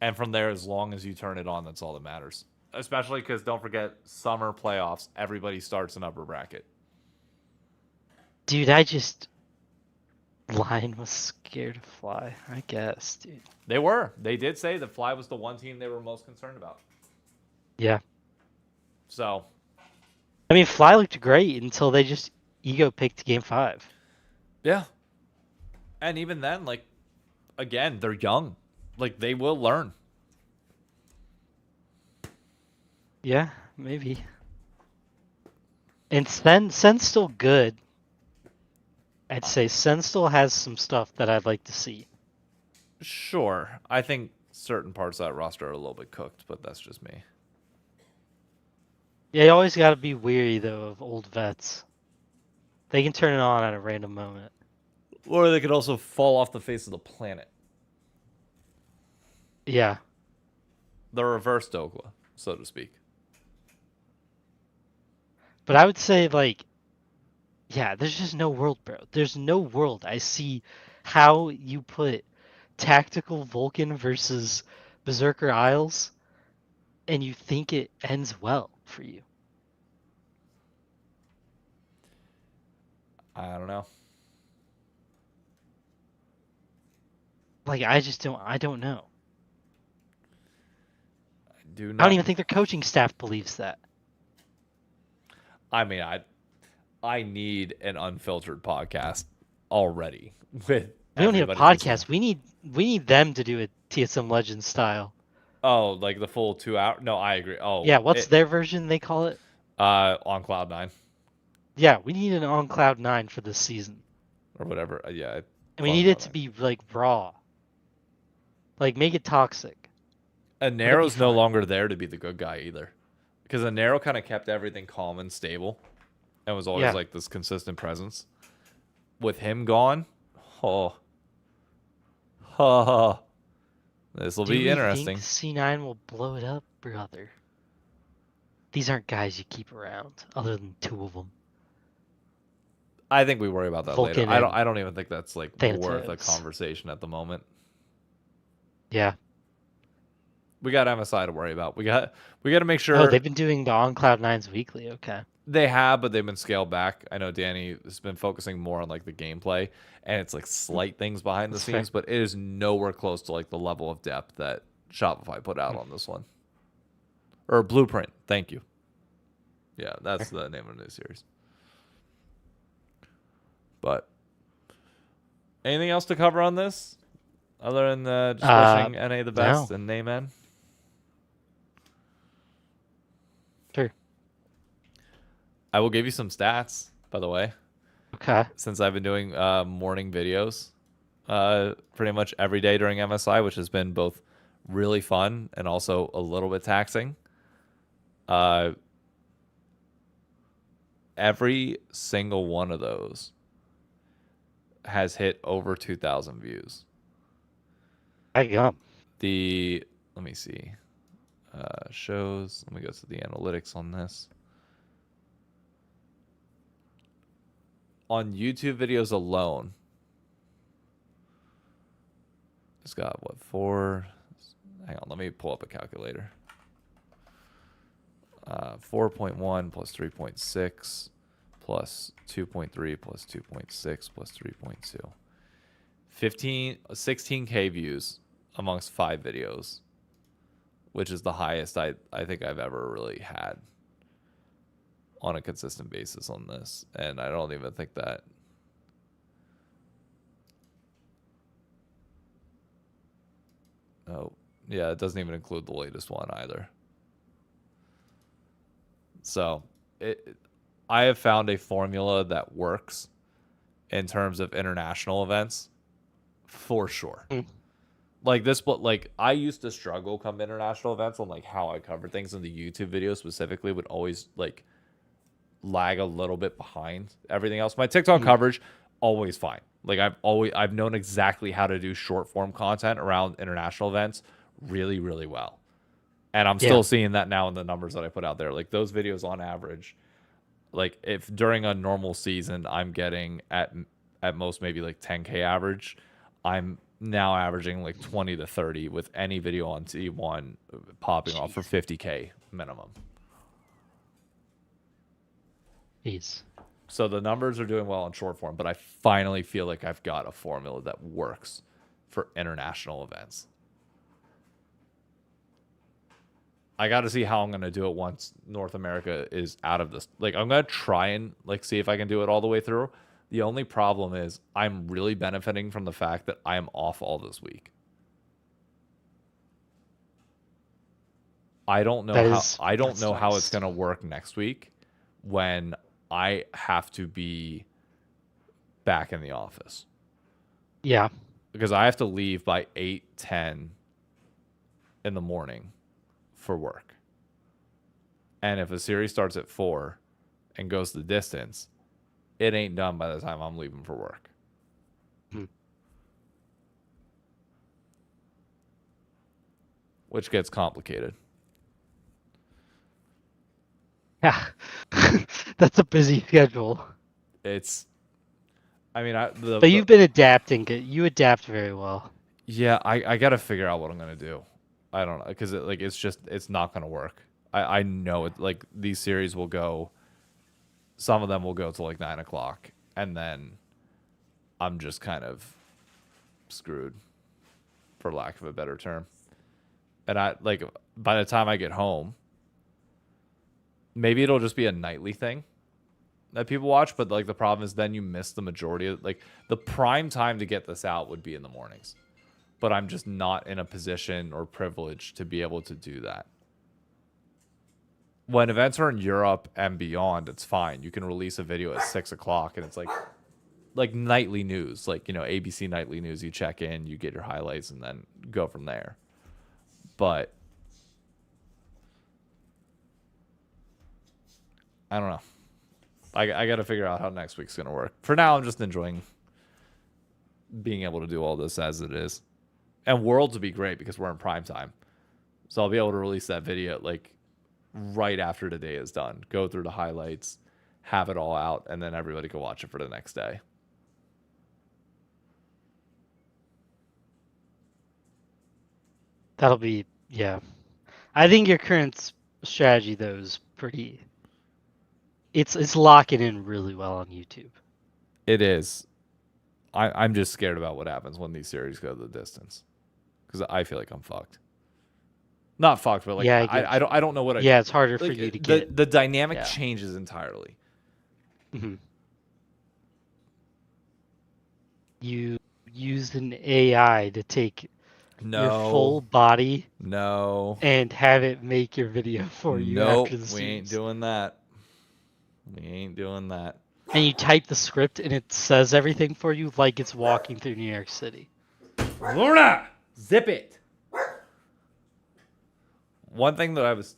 Speaker 1: And from there, as long as you turn it on, that's all that matters. Especially because don't forget, summer playoffs, everybody starts an upper bracket.
Speaker 2: Dude, LYON was scared to fly, I guess, dude.
Speaker 1: They were. They did say that Fly was the one team they were most concerned about.
Speaker 2: Yeah.
Speaker 1: So.
Speaker 2: I mean, Fly looked great until they just ego picked game 5.
Speaker 1: Yeah. And even then, like, again, they're young. Like, they will learn.
Speaker 2: Yeah, maybe. And Sen's still good. I'd say Sen still has some stuff that I'd like to see.
Speaker 1: Sure. I think certain parts of that roster are a little bit cooked, but that's just me.
Speaker 2: Yeah, you always got to be weary, though, of old vets. They can turn it on at a random moment.
Speaker 1: Or they could also fall off the face of the planet.
Speaker 2: Yeah.
Speaker 1: The reverse Dogla, so to speak.
Speaker 2: But I would say, like, yeah, there's just no world, bro. There's no world. I see how you put Tactical Vulcan versus Berserker Isles, and you think it ends well for you.
Speaker 1: I don't know.
Speaker 2: Like, I don't know.
Speaker 1: I do not.
Speaker 2: I don't even think their coaching staff believes that.
Speaker 1: I mean, I need an unfiltered podcast already. We
Speaker 2: don't need a podcast. We need them to do a TSM Legends style.
Speaker 1: Oh, like the full 2 hour? No, I agree. Oh,
Speaker 2: yeah. What's their version? They call it
Speaker 1: on Cloud9.
Speaker 2: Yeah, we need an on Cloud9 for this season,
Speaker 1: or whatever. Yeah,
Speaker 2: and we need it to be like raw. Like make it toxic.
Speaker 1: And Naro's no longer there to be the good guy either, because Naro kind of kept everything calm and stable, and was always like this consistent presence. With him gone, this will be interesting.
Speaker 2: Think C9 will blow it up, brother? These aren't guys you keep around, other than 2 of them.
Speaker 1: I think we worry about that
Speaker 2: Vulcan
Speaker 1: later. I don't even think that's like
Speaker 2: Thanatos.
Speaker 1: worth a conversation at the moment.
Speaker 2: Yeah.
Speaker 1: We got MSI to worry about. We got to make sure.
Speaker 2: Oh, they've been doing the on Cloud9s weekly. Okay.
Speaker 1: They have, but they've been scaled back. I know Danny has been focusing more on like the gameplay, and it's like slight things behind the scenes, but it is nowhere close to like the level of depth that Shopify put out on this one. Or Blueprint. Thank you. Yeah, that's the name of the new series. But anything else to cover on this, other than just wishing NA the best
Speaker 2: No.
Speaker 1: and Nayman?
Speaker 2: Sure.
Speaker 1: I will give you some stats, by the way,
Speaker 2: Okay.
Speaker 1: since I've been doing morning videos pretty much every day during MSI, which has been both really fun and also a little bit taxing. Every single one of those has hit over 2,000 views.
Speaker 2: I got.
Speaker 1: Let me see, shows. Let me go to the analytics on this. On YouTube videos alone, it's got what, 4? Hang on, let me pull up a calculator. 4.1 plus 3.6 plus 2.3 plus 2.6 plus 3.2. 16K views amongst 5 videos, which is the highest I think I've ever really had on a consistent basis on this. And I don't even think that. Oh, yeah, it doesn't even include the latest one either. So I have found a formula that works in terms of international events for sure. Like this, but like I used to struggle come international events on like how I cover things, and the YouTube video specifically would always like lag a little bit behind everything else. My TikTok coverage always fine. Like I've known exactly how to do short form content around international events really, really well. And I'm still seeing that now in the numbers that I put out there. Like those videos on average, like if during a normal season I'm getting at most maybe like 10K average, I'm now averaging like 20 to 30 with any video on T1 popping off for 50K minimum.
Speaker 2: Jeez.
Speaker 1: So the numbers are doing well on short form, but I finally feel like I've got a formula that works for international events. I got to see how I'm going to do it once North America is out of this. Like I'm going to try and like see if I can do it all the way through. The only problem is I'm really benefiting from the fact that I am off all this week. I don't know how it's going to work next week when I have to be back in the office.
Speaker 2: Yeah.
Speaker 1: Because I have to leave by 8:10 in the morning for work. And if a series starts at 4 and goes the distance, it ain't done by the time I'm leaving for work. Which gets complicated.
Speaker 2: Yeah. That's a busy schedule.
Speaker 1: It's, I mean,
Speaker 2: but you've been adapting. You adapt very well.
Speaker 1: Yeah, I got to figure out what I'm going to do. I don't know, because it's not going to work. I know it. Like these series will go, some of them will go to like 9 o'clock, and then I'm just kind of screwed, for lack of a better term. And I like by the time I get home, maybe it'll just be a nightly thing that people watch. But like the problem is then you miss the majority of like the prime time to get this out would be in the mornings. But I'm just not in a position or privilege to be able to do that. When events are in Europe and beyond, it's fine. You can release a video at 6 o'clock and it's like nightly news, like, you know, ABC nightly news. You check in, you get your highlights, and then go from there. But I don't know. I got to figure out how next week's going to work. For now, I'm just enjoying being able to do all this as it is. And Worlds would be great because we're in prime time. So I'll be able to release that video like right after the day is done. Go through the highlights, have it all out, and then everybody can watch it for the next day.
Speaker 2: That'll be, yeah. I think your current strategy though is pretty. It's locking in really well on YouTube.
Speaker 1: It is. I'm just scared about what happens when these series go the distance, because I feel like I'm fucked. Not fucked, but like
Speaker 2: Yeah,
Speaker 1: I don't know what I do.
Speaker 2: Yeah, it's harder for
Speaker 1: Like
Speaker 2: you to get.
Speaker 1: the dynamic
Speaker 2: Yeah.
Speaker 1: changes entirely.
Speaker 2: Mhm. You use an AI to take your full
Speaker 1: No,
Speaker 2: body
Speaker 1: no,
Speaker 2: and have it make your video for you after
Speaker 1: nope.
Speaker 2: the
Speaker 1: We ain't
Speaker 2: streams.
Speaker 1: doing that. We ain't doing that.
Speaker 2: And you type the script and it says everything for you like it's walking through New York City.
Speaker 1: Luna, zip it. One thing that I was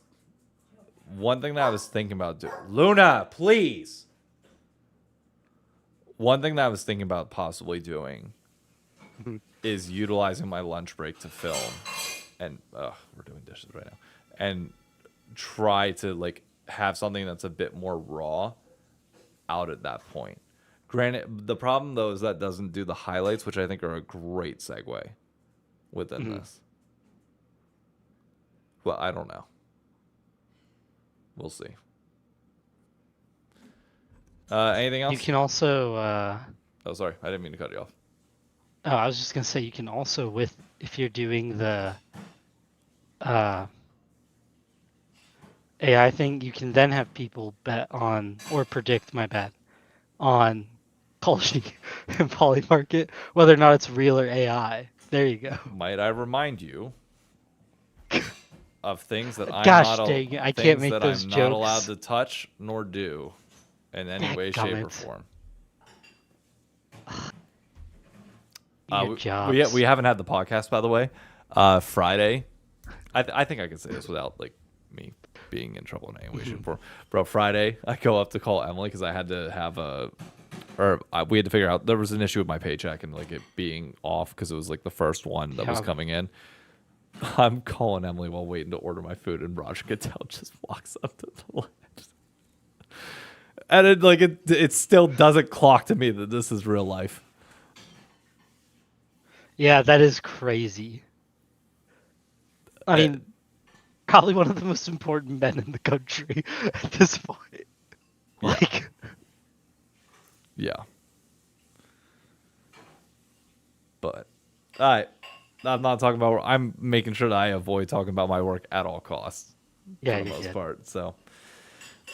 Speaker 1: thinking about doing. Luna, please. One thing that I was thinking about possibly doing is utilizing my lunch break to film, and we're doing dishes right now, and try to like have something that's a bit more raw out at that point. Granted, the problem though is that doesn't do the highlights, which I think are a great segue within this. Well, I don't know. We'll see. Anything else?
Speaker 2: You can also
Speaker 1: Oh, sorry, I didn't mean to cut you off.
Speaker 2: oh, I was just gonna say you can also if you're doing the AI thing, you can then have people bet on or predict on Kalshi and Polymarket whether or not it's real or AI. There you go.
Speaker 1: Might I remind you of things that
Speaker 2: Gosh dang it, I can't make those
Speaker 1: not allowed
Speaker 2: jokes.
Speaker 1: to touch nor do in any way, shape, or form.
Speaker 2: Your jobs.
Speaker 1: We haven't had the podcast, by the way. Friday, I think I can say this without like me being in trouble in any way, shape, or form. Bro, Friday I go up to call Emily because I had to have we had to figure out there was an issue with my paycheck and like it being off because it was like the first one that was coming in. I'm calling Emily while waiting to order my food, and Roger Goodell just walks up to the ledge. And it still doesn't clock to me that this is real life.
Speaker 2: Yeah, that is crazy. I mean, probably one of the most important men in the country at this point. Like,
Speaker 1: yeah. But, all right. I'm not talking about. I'm making sure that I avoid talking about my work at all costs.
Speaker 2: yeah,
Speaker 1: For the most part. So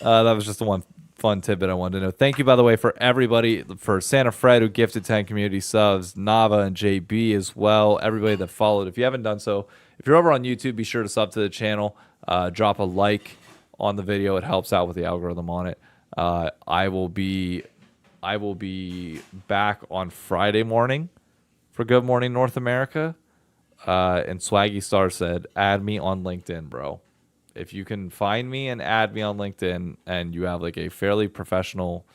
Speaker 1: that was just the one fun tidbit I wanted to know. Thank you, by the way, for everybody, for Santa Fred who gifted 10 community subs, Nava and JB as well, everybody that followed. If you haven't done so, if you're over on YouTube, be sure to sub to the channel. Drop a like on the video. It helps out with the algorithm on it. I will be back on Friday morning for Good Morning North America. And Swaggy Star said, add me on LinkedIn, bro. If you can find me and add me on LinkedIn and you have like a fairly professional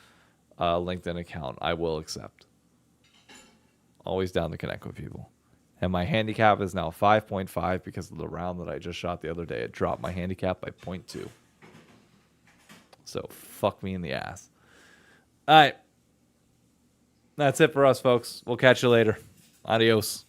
Speaker 1: LinkedIn account, I will accept. Always down to connect with people. And my handicap is now 5.5 because of the round that I just shot the other day. It dropped my handicap by 0.2. So fuck me in the ass. All right. That's it for us, folks. We'll catch you later. Adios.